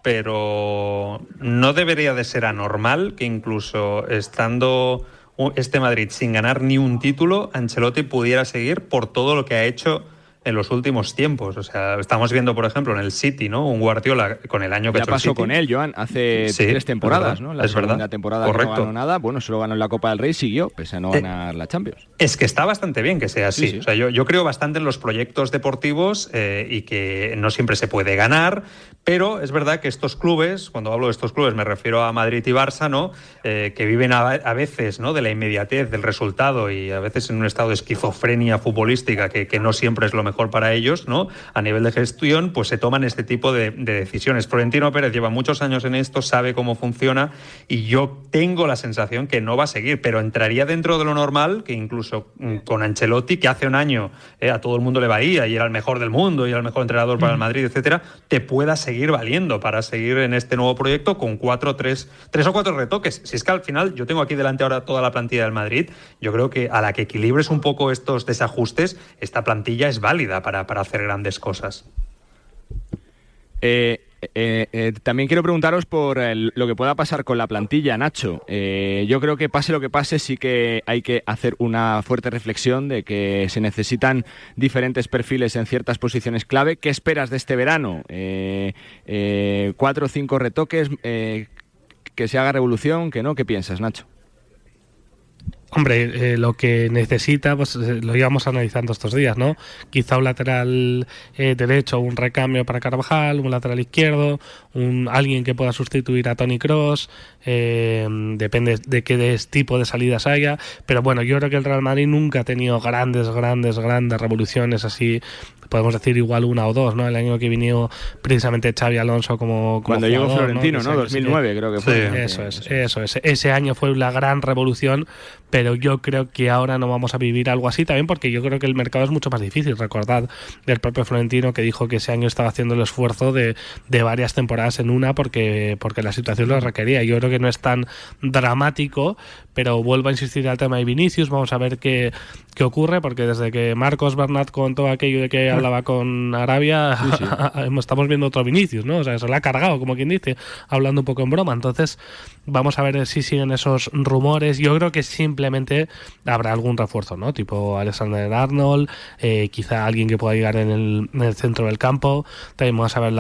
pero no debería de ser anormal que incluso estando este Madrid sin ganar ni un título, Ancelotti pudiera seguir por todo lo que ha hecho en los últimos tiempos. O sea, estamos viendo, por ejemplo, en el City, ¿no?, un Guardiola con el año que ha hecho el City. Ya pasó con él, Joan, hace 3 temporadas, ¿no? La segunda temporada correcto. Que no ganó nada, bueno, solo ganó en la Copa del Rey, siguió, pese a no ganar la Champions. Es que está bastante bien que sea así. Sí. O sea, yo creo bastante en los proyectos deportivos y que no siempre se puede ganar, pero es verdad que estos clubes, cuando hablo de estos clubes me refiero a Madrid y Barça, ¿no?, que viven a veces, ¿no?, de la inmediatez del resultado y a veces en un estado de esquizofrenia futbolística que no siempre es lo mejor para ellos, ¿no?, a nivel de gestión, pues se toman este tipo de decisiones. Florentino Pérez lleva muchos años en esto, sabe cómo funciona y yo tengo la sensación que no va a seguir, pero entraría dentro de lo normal que incluso con Ancelotti, que hace un año a todo el mundo le valía y era el mejor del mundo y era el mejor entrenador para el Madrid, etcétera, te pueda seguir valiendo para seguir en este nuevo proyecto con 3 o 4 retoques. Si es que al final, yo tengo aquí delante ahora toda la plantilla del Madrid, yo creo que a la que equilibres un poco estos desajustes, esta plantilla es válida para hacer grandes cosas. También quiero preguntaros por lo que pueda pasar con la plantilla, Nacho. Yo creo que pase lo que pase, sí que hay que hacer una fuerte reflexión de que se necesitan diferentes perfiles en ciertas posiciones clave. ¿Qué esperas de este verano? 4 o 5 retoques, que se haga revolución, que no. ¿Qué piensas, Nacho? Hombre, lo que necesita, pues lo íbamos analizando estos días, ¿no? Quizá un lateral derecho, un recambio para Carvajal, un lateral izquierdo, alguien que pueda sustituir a Toni Kroos, depende de qué tipo de salidas haya, pero bueno, yo creo que el Real Madrid nunca ha tenido grandes revoluciones así. Podemos decir igual 1 o 2, ¿no? El año que vino precisamente Xabi Alonso como cuando jugador, llegó Florentino, ¿no? 2009 que, creo que fue. Sí, eso es. Ese año fue la gran revolución, pero yo creo que ahora no vamos a vivir algo así, también porque yo creo que el mercado es mucho más difícil. Recordad del propio Florentino que dijo que ese año estaba haciendo el esfuerzo de varias temporadas en una porque la situación lo requería. Yo creo que no es tan dramático, pero vuelvo a insistir al tema de Vinicius. Vamos a ver qué ocurre, porque desde que Marcos Bernat contó aquello de que hablaba con Arabia, sí. Estamos viendo otro Vinicius, ¿no? O sea, se lo ha cargado, como quien dice, hablando un poco en broma. Entonces, vamos a ver si siguen esos rumores. Yo creo que simplemente habrá algún refuerzo, ¿no? Tipo Alexander-Arnold, quizá alguien que pueda llegar en el centro del campo. También vamos a ver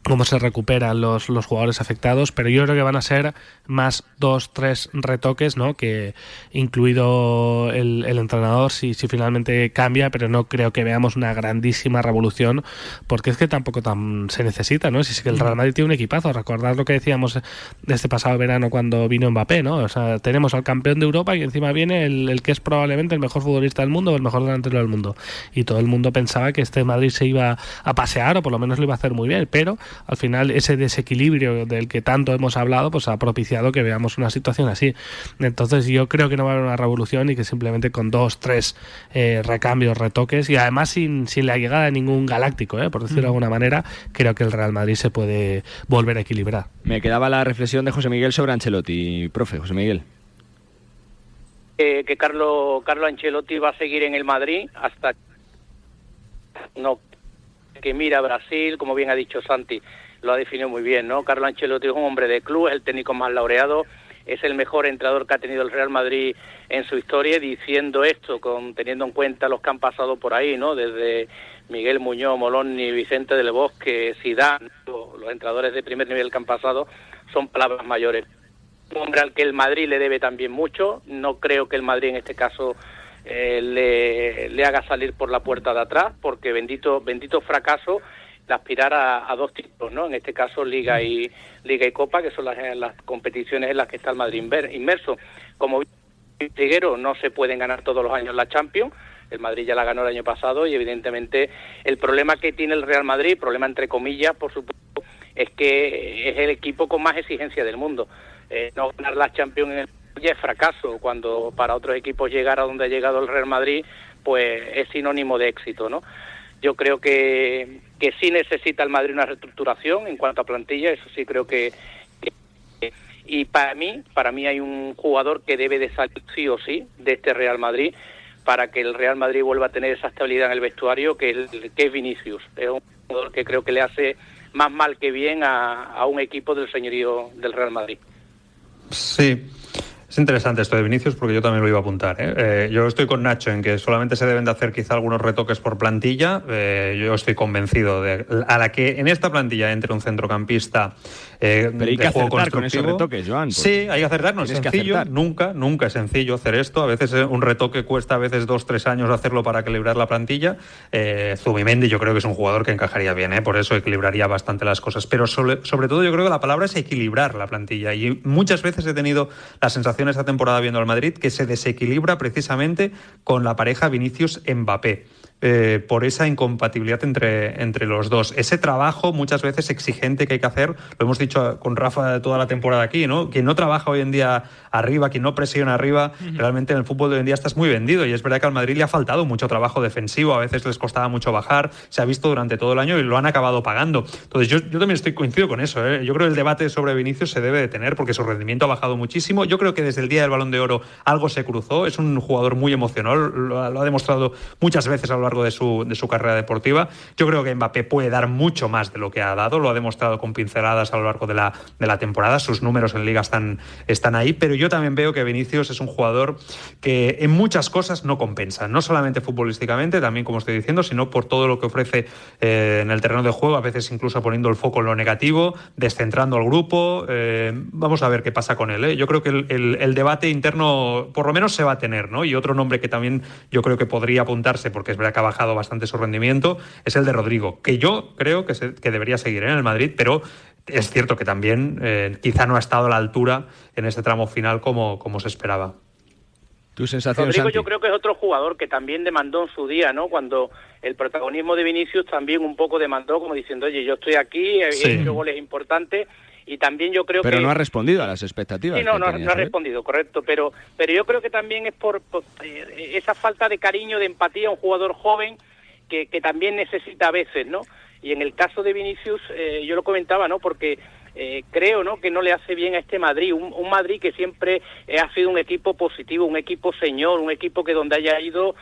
cómo se recuperan los jugadores afectados, pero yo creo que van a ser más 2-3 retoques, ¿no? Que incluido el entrenador, si finalmente cambia, pero no creo que veamos una grandísima revolución, porque es que tampoco se necesita, ¿no? Si es que el Real Madrid tiene un equipazo. Recordad lo que decíamos de este pasado verano cuando vino Mbappé, ¿no? O sea, tenemos al campeón de Europa y encima viene el que es probablemente el mejor futbolista del mundo o el mejor delantero del mundo, y todo el mundo pensaba que este Madrid se iba a pasear, o por lo menos lo iba a hacer muy bien, pero al final ese desequilibrio del que tanto hemos hablado pues ha propiciado que veamos una situación así. Entonces yo creo que no va a haber una revolución y que simplemente con 2-3 recambios, retoques, y además sin la llegada de ningún galáctico, por decirlo de alguna manera, creo que el Real Madrid se puede volver a equilibrar. Me quedaba la reflexión de José Miguel sobre Ancelotti. Profe, José Miguel. Que Carlo Ancelotti va a seguir en el Madrid hasta que mira a Brasil, como bien ha dicho Santi, lo ha definido muy bien, ¿no? Carlo Ancelotti es un hombre de club, es el técnico más laureado, es el mejor entrenador que ha tenido el Real Madrid en su historia, diciendo esto, teniendo en cuenta los que han pasado por ahí, ¿no? Desde Miguel Muñoz, Moloni, Vicente del Bosque, Zidane, los entrenadores de primer nivel que han pasado, son palabras mayores. Un hombre al que el Madrid le debe también mucho, no creo que el Madrid en este caso le haga salir por la puerta de atrás, porque bendito fracaso de aspirar a 2 títulos, ¿no? En este caso Liga y Copa, que son las competiciones en las que está el Madrid inmerso. Como Triguero, no se pueden ganar todos los años la Champions. El Madrid ya la ganó el año pasado y evidentemente el problema que tiene el Real Madrid, problema entre comillas, por supuesto, es que es el equipo con más exigencia del mundo. No ganar la Champions en el ya es fracaso, cuando para otros equipos llegar a donde ha llegado el Real Madrid, pues es sinónimo de éxito, ¿no? Yo creo que sí necesita el Madrid una reestructuración en cuanto a plantilla, eso sí creo que y para mí hay un jugador que debe de salir sí o sí de este Real Madrid para que el Real Madrid vuelva a tener esa estabilidad en el vestuario, que es Vinicius. Es un jugador que creo que le hace más mal que bien a un equipo del señorío del Real Madrid. Sí. Es interesante esto de Vinicius porque yo también lo iba a apuntar, yo estoy con Nacho en que solamente se deben de hacer quizá algunos retoques por plantilla. Yo estoy convencido de a la que en esta plantilla entre un centrocampista pero hay que juego acertar con esos retoques, Joan. Sí, hay que acertar, no es sencillo, nunca es sencillo hacer esto. A veces un retoque cuesta a veces 2-3 años hacerlo para equilibrar la plantilla. Zubimendi yo creo que es un jugador que encajaría bien, por eso equilibraría bastante las cosas, pero sobre todo yo creo que la palabra es equilibrar la plantilla, y muchas veces he tenido la sensación esta temporada viendo al Madrid que se desequilibra precisamente con la pareja Vinicius-Mbappé. Por esa incompatibilidad entre los dos. Ese trabajo muchas veces exigente que hay que hacer, lo hemos dicho con Rafa toda la temporada aquí, ¿no? Quien no trabaja hoy en día arriba, quien no presiona arriba, realmente en el fútbol de hoy en día estás muy vendido, y es verdad que al Madrid le ha faltado mucho trabajo defensivo, a veces les costaba mucho bajar, se ha visto durante todo el año y lo han acabado pagando. Entonces yo también coincido con eso, Yo creo que el debate sobre Vinicius se debe de tener porque su rendimiento ha bajado muchísimo. Yo creo que desde el día del Balón de Oro algo se cruzó, es un jugador muy emocional, lo ha demostrado muchas veces a lo largo de su carrera deportiva. Yo creo que Mbappé puede dar mucho más de lo que ha dado, lo ha demostrado con pinceladas a lo largo de la temporada, sus números en Liga están ahí, pero yo también veo que Vinicius es un jugador que en muchas cosas no compensa, no solamente futbolísticamente, también como estoy diciendo, sino por todo lo que ofrece en el terreno de juego, a veces incluso poniendo el foco en lo negativo, descentrando al grupo. Vamos a ver qué pasa con él, Yo creo que el debate interno por lo menos se va a tener, ¿no? Y otro nombre que también yo creo que podría apuntarse, porque es verdad que ha bajado bastante su rendimiento, es el de Rodrigo, que yo creo que debería seguir en el Madrid, pero es cierto que también quizá no ha estado a la altura en este tramo final como se esperaba. ¿Tu sensación, Rodrigo, Santi? yo creo que es otro jugador que también demandó en su día, ¿no? Cuando el protagonismo de Vinicius también un poco demandó, como diciendo, oye, yo estoy aquí, he hecho goles importantes, Y también yo creo pero que... no ha respondido a las expectativas. Sí, no ha respondido, correcto, pero yo creo que también es por esa falta de cariño, de empatía a un jugador joven que también necesita a veces, ¿no? Y en el caso de Vinicius, yo lo comentaba, ¿no? Porque creo, ¿no?, que no le hace bien a este Madrid, un Madrid que siempre ha sido un equipo positivo, un equipo señor, un equipo que donde haya ido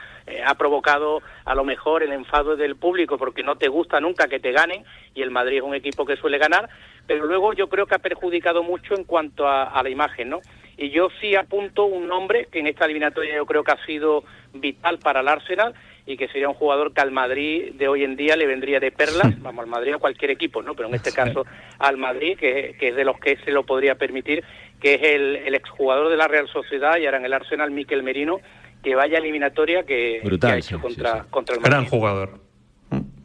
ha provocado a lo mejor el enfado del público porque no te gusta nunca que te ganen, y el Madrid es un equipo que suele ganar, pero luego yo creo que ha perjudicado mucho en cuanto a la imagen, ¿no? Y yo sí apunto un nombre que en esta eliminatoria yo creo que ha sido vital para el Arsenal, y que sería un jugador que al Madrid de hoy en día le vendría de perlas, vamos, al Madrid o a cualquier equipo, ¿no? Pero en este caso al Madrid, que es de los que se lo podría permitir, que es el exjugador de la Real Sociedad y ahora en el Arsenal, Mikel Merino, que vaya eliminatoria que ha hecho contra el Madrid. Gran jugador,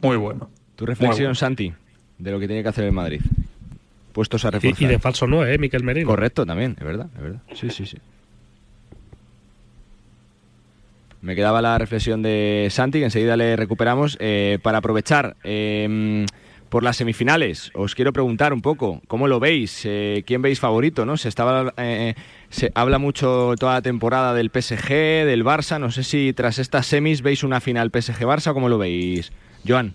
muy bueno. Tu reflexión, Santi, de lo que tiene que hacer el Madrid, puestos a reforzar. Y de falso no, Mikel Merino. Correcto, también, es verdad. Sí. Me quedaba la reflexión de Santi, que enseguida le recuperamos. Para aprovechar, por las semifinales, os quiero preguntar un poco, ¿cómo lo veis? ¿Quién veis favorito, no? Se habla mucho toda la temporada del PSG, del Barça. No sé si tras estas semis veis una final PSG-Barça, ¿cómo lo veis, Joan?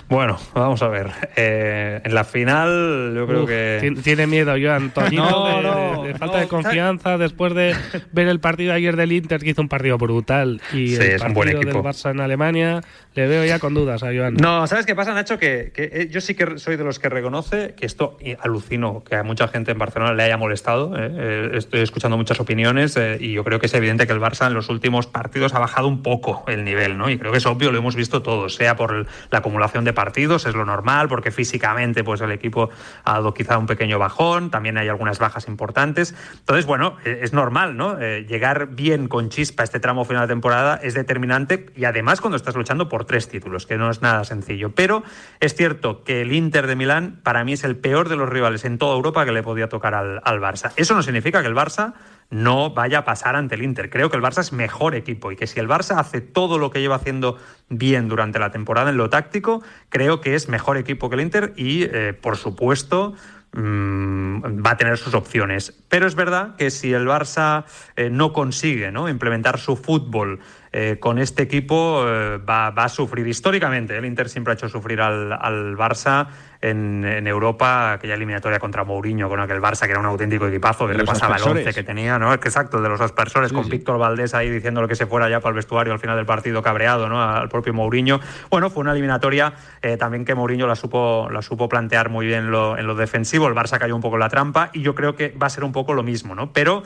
Bueno, vamos a ver. En la final yo creo que... Tiene miedo, Joan. Tonito de falta de confianza después de ver el partido ayer del Inter, que hizo un partido brutal, y el partido del Barça en Alemania. Le veo ya con dudas a Joan. No, ¿sabes qué pasa, Nacho? Que yo sí que soy de los que reconoce que esto, y alucino que a mucha gente en Barcelona le haya molestado. Estoy escuchando muchas opiniones y yo creo que es evidente que el Barça en los últimos partidos ha bajado un poco el nivel, ¿no? Y creo que es obvio, lo hemos visto todos, sea por la acumulación de partidos, es lo normal, porque físicamente pues el equipo ha dado quizá un pequeño bajón, también hay algunas bajas importantes. Entonces, bueno, es normal, ¿no? Llegar bien con chispa a este tramo final de temporada es determinante, y además cuando estás luchando por 3 títulos, que no es nada sencillo. Pero es cierto que el Inter de Milán para mí es el peor de los rivales en toda Europa que le podía tocar al Barça. Eso no significa que el Barça no vaya a pasar ante el Inter. Creo que el Barça es mejor equipo, y que si el Barça hace todo lo que lleva haciendo bien durante la temporada en lo táctico, creo que es mejor equipo que el Inter y, por supuesto, va a tener sus opciones. Pero es verdad que si el Barça no consigue, ¿no?, implementar su fútbol con este equipo, va a sufrir. Históricamente el Inter siempre ha hecho sufrir al Barça en Europa. Aquella eliminatoria contra Mourinho con aquel Barça, que era un auténtico equipazo, que repasaba el 11 que tenía, ¿no? Exacto, de los aspersores, con Víctor Valdés ahí diciendo lo que se fuera ya para el vestuario al final del partido, cabreado, ¿no?, al propio Mourinho. Bueno, fue una eliminatoria también que Mourinho la supo plantear muy bien en lo defensivo. El Barça cayó un poco en la trampa, y yo creo que va a ser un poco lo mismo, ¿no? Pero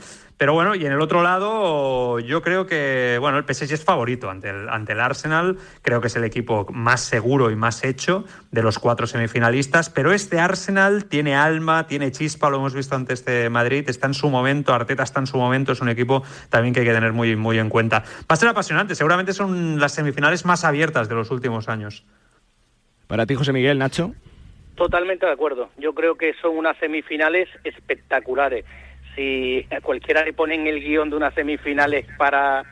bueno, y en el otro lado yo creo que, bueno, el PSG es favorito ante el Arsenal. Creo que es el equipo más seguro y más hecho de los 4 semifinalistas, pero este Arsenal tiene alma, tiene chispa, lo hemos visto ante este Madrid, está en su momento, Arteta está en su momento, es un equipo también que hay que tener muy, muy en cuenta. Va a ser apasionante, seguramente son las semifinales más abiertas de los últimos años. Para ti, José Miguel, Nacho. Totalmente de acuerdo, yo creo que son unas semifinales espectaculares. Si a cualquiera le ponen el guión de unas semifinales para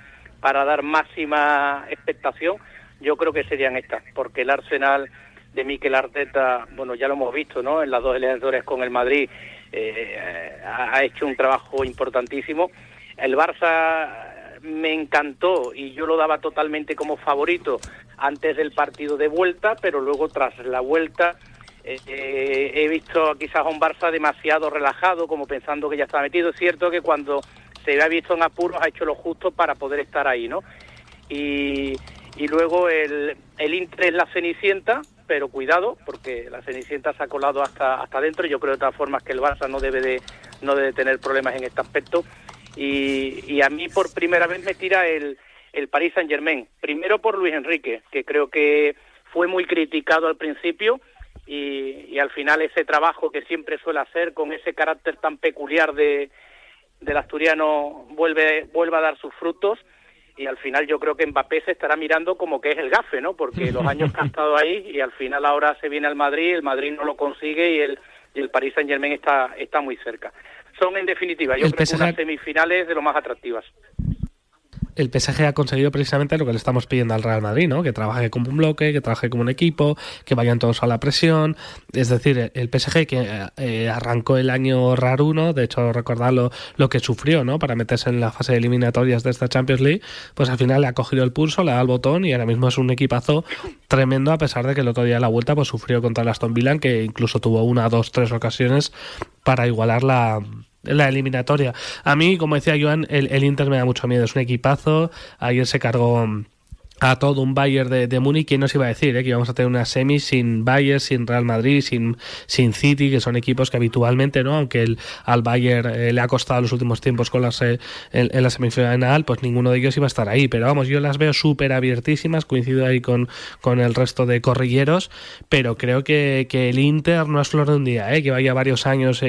dar máxima expectación, yo creo que serían estas, porque el Arsenal de Mikel Arteta, bueno, ya lo hemos visto, ¿no?, en las 2 eliminatorias con el Madrid, ha hecho un trabajo importantísimo. El Barça me encantó y yo lo daba totalmente como favorito antes del partido de vuelta, pero luego tras la vuelta he visto quizás a un Barça demasiado relajado, como pensando que ya estaba metido. Es cierto que cuando se ha visto en apuros ha hecho lo justo para poder estar ahí, ¿no? Y luego el Inter es la Cenicienta, pero cuidado, porque la Cenicienta se ha colado hasta adentro. Yo creo de todas formas que el Barça no debe de tener problemas en este aspecto. Y a mí por primera vez me tira el Paris Saint-Germain. Primero por Luis Enrique, que creo que fue muy criticado al principio, y al final ese trabajo que siempre suele hacer, con ese carácter tan peculiar del asturiano, vuelve a dar sus frutos. Y al final yo creo que Mbappé se estará mirando como que es el gafe, ¿no? Porque los años que ha estado ahí, y al final ahora se viene al Madrid, el Madrid no lo consigue, y el Paris Saint-Germain está muy cerca. Son, en definitiva, yo creo que unas semifinales de lo más atractivas. el PSG ha conseguido precisamente lo que le estamos pidiendo al Real Madrid, ¿no? Que trabaje como un bloque, que trabaje como un equipo, que vayan todos a la presión. Es decir, el PSG que arrancó el año raruno, de hecho recordad lo que sufrió, ¿no? Para meterse en la fase de eliminatorias de esta Champions League, pues al final le ha cogido el pulso, le ha dado el botón y ahora mismo es un equipazo tremendo, a pesar de que el otro día de la vuelta pues sufrió contra el Aston Villa, que incluso tuvo 1, 2, 3 ocasiones para igualar la eliminatoria. A mí, como decía Joan, el Inter me da mucho miedo, es un equipazo. Ayer se cargó a todo un Bayern de Múnich. ¿Quién nos iba a decir que íbamos a tener una semi sin Bayern, sin Real Madrid, sin City, que son equipos que habitualmente, ¿no? Aunque al Bayern le ha costado los últimos tiempos colarse en la semifinal, pues ninguno de ellos iba a estar ahí. Pero vamos, yo las veo súper abiertísimas, coincido ahí con el resto de corrilleros, pero creo que el Inter no es flor de un día, que vaya varios años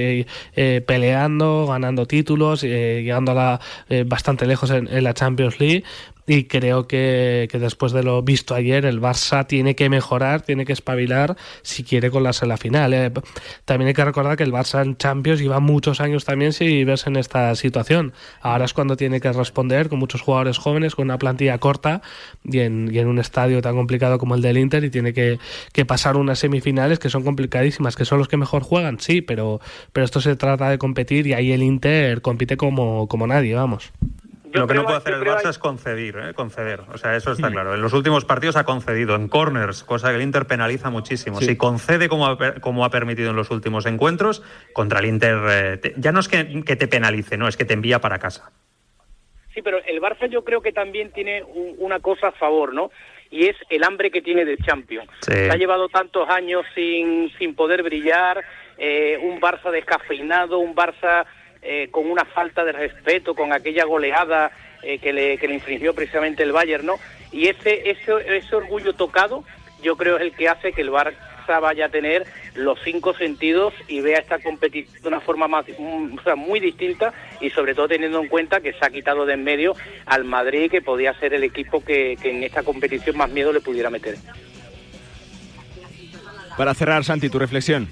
peleando, ganando títulos, llegando bastante lejos en la Champions League. Y creo que después de lo visto ayer, el Barça tiene que mejorar, tiene que espabilar si quiere colarse en la final. También hay que recordar que el Barça en Champions lleva muchos años también sin verse en esta situación. Ahora es cuando tiene que responder, con muchos jugadores jóvenes, con una plantilla corta y en un estadio tan complicado como el del Inter, y tiene que pasar unas semifinales que son complicadísimas, que son los que mejor juegan, sí, pero esto se trata de competir y ahí el Inter compite como nadie, vamos. Lo que no puede hacer el Barça es conceder. O sea, eso está claro. En los últimos partidos ha concedido en corners, cosa que el Inter penaliza muchísimo. Sí. Si concede como ha permitido en los últimos encuentros, contra el Inter ya no es que te penalice, no, es que te envía para casa. Sí, pero el Barça yo creo que también tiene una cosa a favor, ¿no? Y es el hambre que tiene de Champions. Sí. Se ha llevado tantos años sin poder brillar, un Barça descafeinado, un Barça con una falta de respeto, con aquella goleada que le infringió precisamente el Bayern, ¿no? Y ese orgullo tocado, yo creo es el que hace que el Barça vaya a tener los 5 sentidos y vea esta competición de una forma muy distinta, y sobre todo teniendo en cuenta que se ha quitado de en medio al Madrid, que podía ser el equipo que en esta competición más miedo le pudiera meter. Para cerrar, Santi, tu reflexión.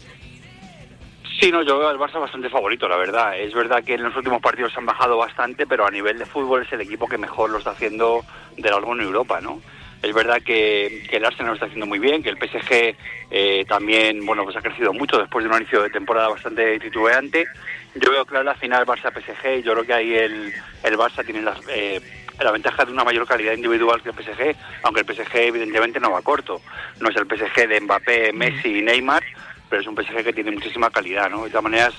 Sí, no, yo veo al Barça bastante favorito, la verdad. Es verdad que en los últimos partidos se han bajado bastante, pero a nivel de fútbol es el equipo que mejor lo está haciendo de la Unión Europa, ¿no? Es verdad que el Arsenal lo está haciendo muy bien, que el PSG también, bueno, pues ha crecido mucho después de un inicio de temporada bastante titubeante. Yo veo claro la final Barça-PSG, y yo creo que ahí el Barça tiene la ventaja de una mayor calidad individual que el PSG, aunque el PSG evidentemente no va corto. No es el PSG de Mbappé, Messi y Neymar, pero es un PSG que tiene muchísima calidad, ¿no? De todas maneras,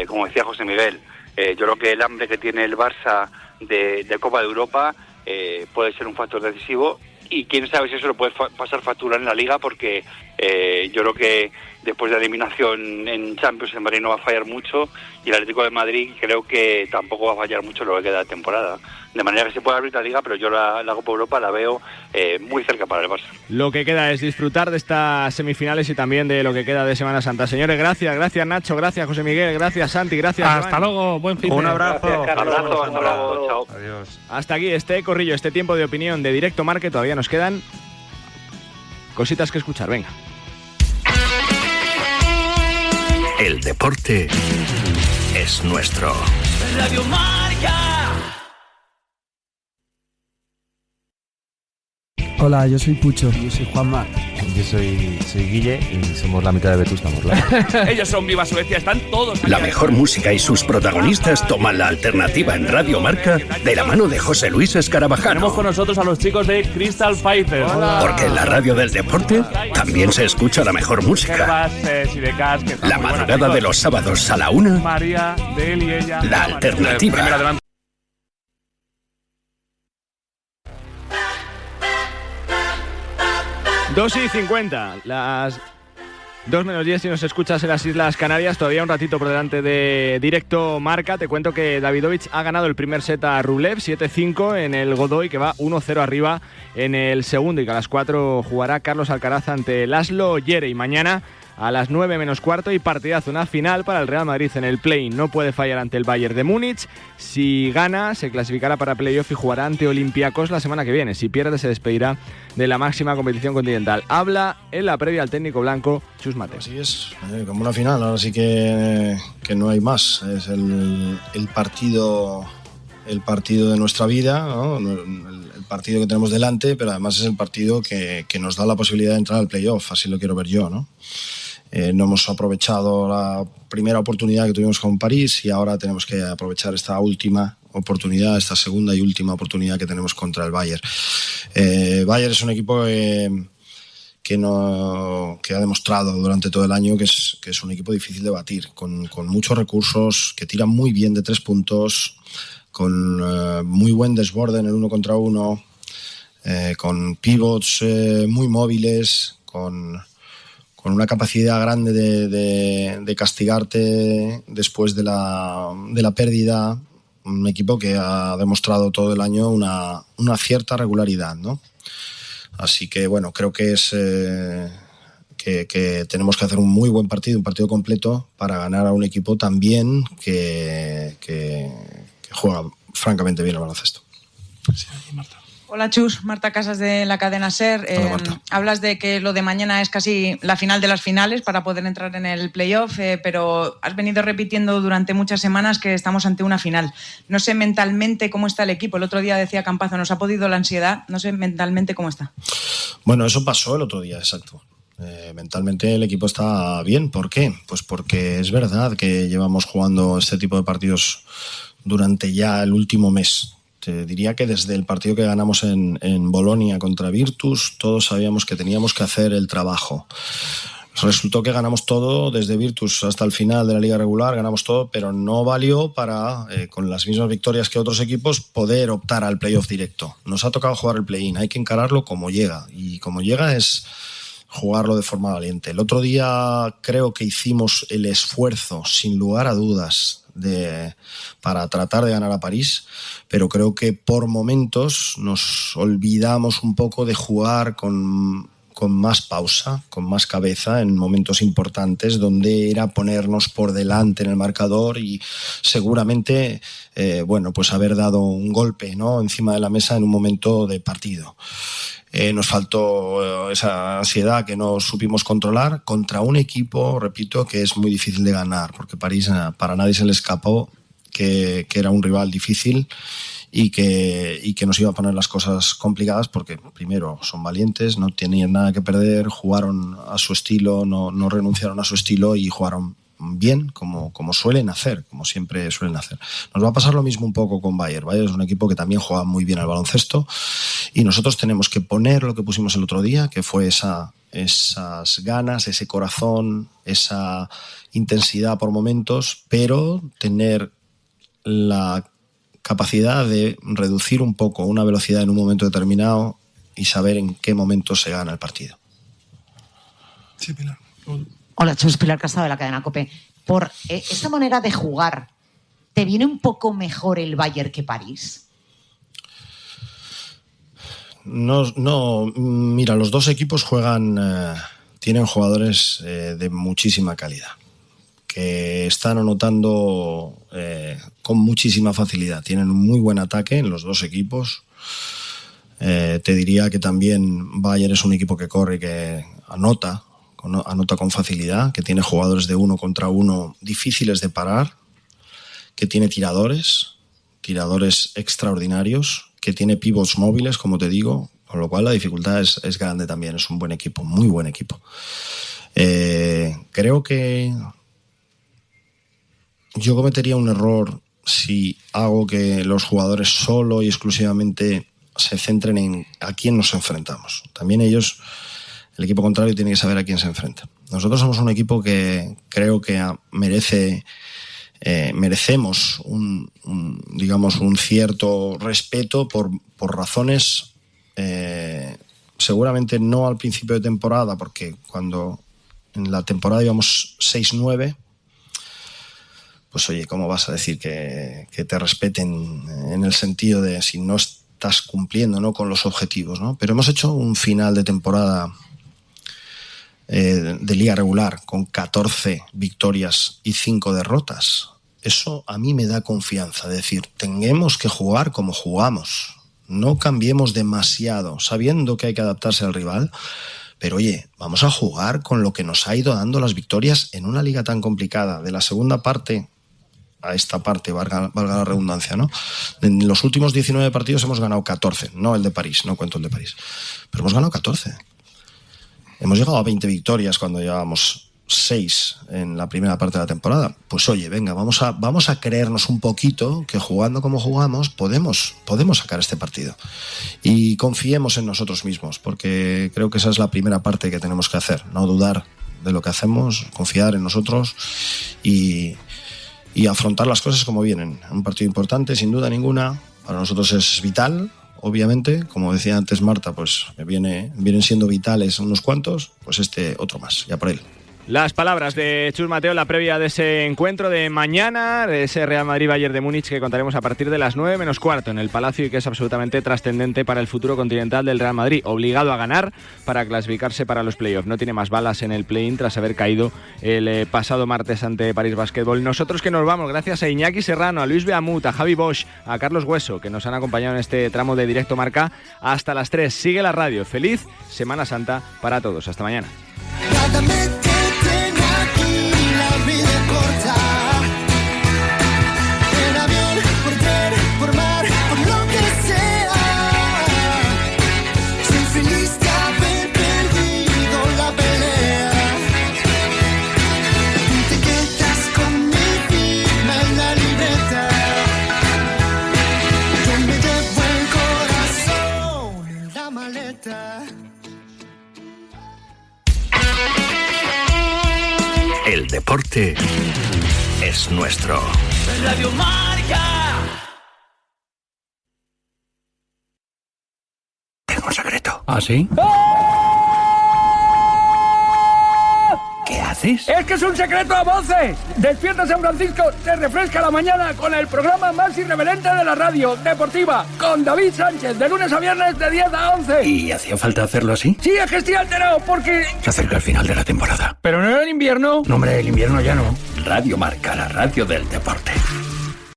como decía José Miguel, yo creo que el hambre que tiene el Barça de Copa de Europa puede ser un factor decisivo, y quién sabe si eso lo puede pasar factura en la Liga, porque yo creo que después de la eliminación en Champions el Madrid no va a fallar mucho, y el Atlético de Madrid creo que tampoco va a fallar mucho lo que queda de temporada. De manera que se puede abrir la Liga, pero yo la Copa Europa la veo muy cerca para el Barça. Lo que queda es disfrutar de estas semifinales y también de lo que queda de Semana Santa. Señores, gracias Nacho, gracias José Miguel, gracias Santi, gracias Hasta Joan. Luego, buen fin. Un abrazo. Gracias, abrazo, hasta luego, chao. Adiós. Hasta aquí este corrillo, este tiempo de opinión de Directo Marca. Todavía nos quedan cositas que escuchar, venga. El deporte es nuestro. Radio Marca. Hola, yo soy Pucho. Yo soy Juanma. Yo soy Guille y somos la mitad de Vetusta Morla. Ellos son Viva Suecia, están todos aquí. La mejor música y sus protagonistas toman la alternativa en Radio Marca de la mano de José Luis Escarabajano. Tenemos con nosotros a los chicos de Crystal Fighters. Hola. Porque en la radio del deporte también se escucha la mejor música. La madrugada de los sábados a la 1. María, de él y ella. La alternativa. 2:50, las 2:10 si nos escuchas en las Islas Canarias. Todavía un ratito por delante de Directo Marca. Te cuento que Davidovich ha ganado el primer set a Rublev, 7-5 en el Godoy, que va 1-0 arriba en el segundo, y que a las 4 jugará Carlos Alcaraz ante Laszlo Yere. Y mañana a las 9 menos cuarto y partidazo, una final para el Real Madrid en el play-in. No puede fallar ante el Bayern de Múnich. Si gana, se clasificará para playoff y jugará ante Olympiacos la semana que viene. Si pierde, se despedirá de la máxima competición continental. Habla en la previa al técnico blanco, Chus Mateo. Así es, como una final. Ahora sí que no hay más. Es el partido el partido de nuestra vida, ¿no? El partido que tenemos delante, pero además es el partido que nos da la posibilidad de entrar al playoff, así lo quiero ver yo, ¿no? No hemos aprovechado la primera oportunidad que tuvimos con París y ahora tenemos que aprovechar esta última oportunidad, esta segunda y última oportunidad que tenemos contra el Bayern. Bayern es un equipo que ha demostrado durante todo el año que es un equipo difícil de batir, con muchos recursos, que tira muy bien de 3 puntos, con muy buen desborde en el 1 contra 1, con pivots muy móviles, con una capacidad grande de castigarte después de la pérdida. Un equipo que ha demostrado todo el año una cierta regularidad, ¿no? Así que, bueno, creo que es que tenemos que hacer un muy buen partido, un partido completo, para ganar a un equipo también que juega francamente bien al baloncesto. Sí, Marta. Hola Chus, Marta Casas de la cadena SER. Hablas de que lo de mañana es casi la final de las finales para poder entrar en el playoff, pero has venido repitiendo durante muchas semanas que estamos ante una final. No sé mentalmente cómo está el equipo. El otro día decía Campazo, nos ha podido la ansiedad. No sé mentalmente cómo está. Bueno, eso pasó el otro día, exacto. Mentalmente el equipo está bien. ¿Por qué? Pues porque es verdad que llevamos jugando este tipo de partidos durante ya el último mes. Te diría que desde el partido que ganamos en Bolonia contra Virtus, todos sabíamos que teníamos que hacer el trabajo. Resultó que ganamos todo, desde Virtus hasta el final de la liga regular, ganamos todo, pero no valió para, con las mismas victorias que otros equipos, poder optar al playoff directo. Nos ha tocado jugar el play-in, hay que encararlo como llega, y como llega es jugarlo de forma valiente. El otro día creo que hicimos el esfuerzo, sin lugar a dudas, para tratar de ganar a París, pero creo que por momentos nos olvidamos un poco de jugar con más pausa, con más cabeza en momentos importantes donde era ponernos por delante en el marcador y seguramente pues haber dado un golpe, ¿no?, encima de la mesa en un momento de partido. Nos faltó esa ansiedad que no supimos controlar contra un equipo, repito, que es muy difícil de ganar, porque París para nadie se le escapó que era un rival difícil y que nos iba a poner las cosas complicadas, porque primero son valientes, no tenían nada que perder, jugaron a su estilo, no renunciaron a su estilo y jugaron bien, como suelen hacer, como siempre suelen hacer. Nos va a pasar lo mismo un poco con Bayern. Bayern es un equipo que también juega muy bien al baloncesto y nosotros tenemos que poner lo que pusimos el otro día, que fue esas ganas, ese corazón, esa intensidad por momentos, pero tener la capacidad de reducir un poco una velocidad en un momento determinado y saber en qué momento se gana el partido. Sí, Pilar. Hola, Chus, Pilar Casado de la cadena COPE. Por esa manera de jugar, ¿te viene un poco mejor el Bayern que París? No, mira, los dos equipos tienen jugadores de muchísima calidad, que están anotando con muchísima facilidad. Tienen un muy buen ataque en los dos equipos. Te diría que también Bayern es un equipo que corre y que anota con facilidad, que tiene jugadores de 1 contra 1 difíciles de parar, que tiene tiradores extraordinarios, que tiene pivots móviles, como te digo, con lo cual la dificultad es grande también. Es un buen equipo, muy buen equipo. Creo que yo cometería un error si hago que los jugadores solo y exclusivamente se centren en a quién nos enfrentamos. También ellos, el equipo contrario, tiene que saber a quién se enfrenta. Nosotros somos un equipo que creo que merecemos un cierto respeto por razones, seguramente no al principio de temporada, porque cuando en la temporada íbamos 6-9, pues oye, ¿cómo vas a decir que te respeten en el sentido de si no estás cumpliendo, ¿no?, con los objetivos, ¿no? Pero hemos hecho un final de temporada de liga regular con 14 victorias y 5 derrotas. Eso a mí me da confianza, es decir, tenemos que jugar como jugamos, no cambiemos demasiado, sabiendo que hay que adaptarse al rival, pero oye, vamos a jugar con lo que nos ha ido dando las victorias en una liga tan complicada. De la segunda parte a esta parte, valga la redundancia, ¿no? En los últimos 19 partidos hemos ganado 14, no el de París, no cuento el de París, pero hemos ganado 14. Hemos llegado a 20 victorias cuando llevábamos 6 en la primera parte de la temporada. Pues oye, venga, vamos a creernos un poquito que jugando como jugamos podemos sacar este partido. Y confiemos en nosotros mismos, porque creo que esa es la primera parte que tenemos que hacer, no dudar de lo que hacemos, confiar en nosotros y afrontar las cosas como vienen. Un partido importante, sin duda ninguna, para nosotros es vital, obviamente, como decía antes Marta, pues vienen siendo vitales unos cuantos, pues este otro más, ya por él. Las palabras de Chus Mateo, la previa de ese encuentro de mañana, de ese Real Madrid-Bayern de Múnich que contaremos a partir de las 9 menos cuarto en el Palacio y que es absolutamente trascendente para el futuro continental del Real Madrid, obligado a ganar para clasificarse para los playoffs. No tiene más balas en el play-in tras haber caído el pasado martes ante París Basketball. Nosotros que nos vamos, gracias a Iñaki Serrano, a Luis Beamut, a Javi Bosch, a Carlos Hueso, que nos han acompañado en este tramo de Directo Marca. Hasta las 3, sigue la radio. Feliz Semana Santa para todos. Hasta mañana. El deporte es nuestro. Radio Marca. Tengo un secreto. ¿Ah, sí? ¿Qué haces? ¡Es que es un secreto a voces! Despierta San Francisco, te refresca la mañana con el programa más irreverente de la radio deportiva, con David Sánchez, de lunes a viernes de 10 a 11. ¿Y hacía falta hacerlo así? Sí, es que estoy alterado porque... Se acerca el final de la temporada. ¿Pero no era el invierno? No, hombre, el invierno ya no. Radio Marca, la radio del deporte.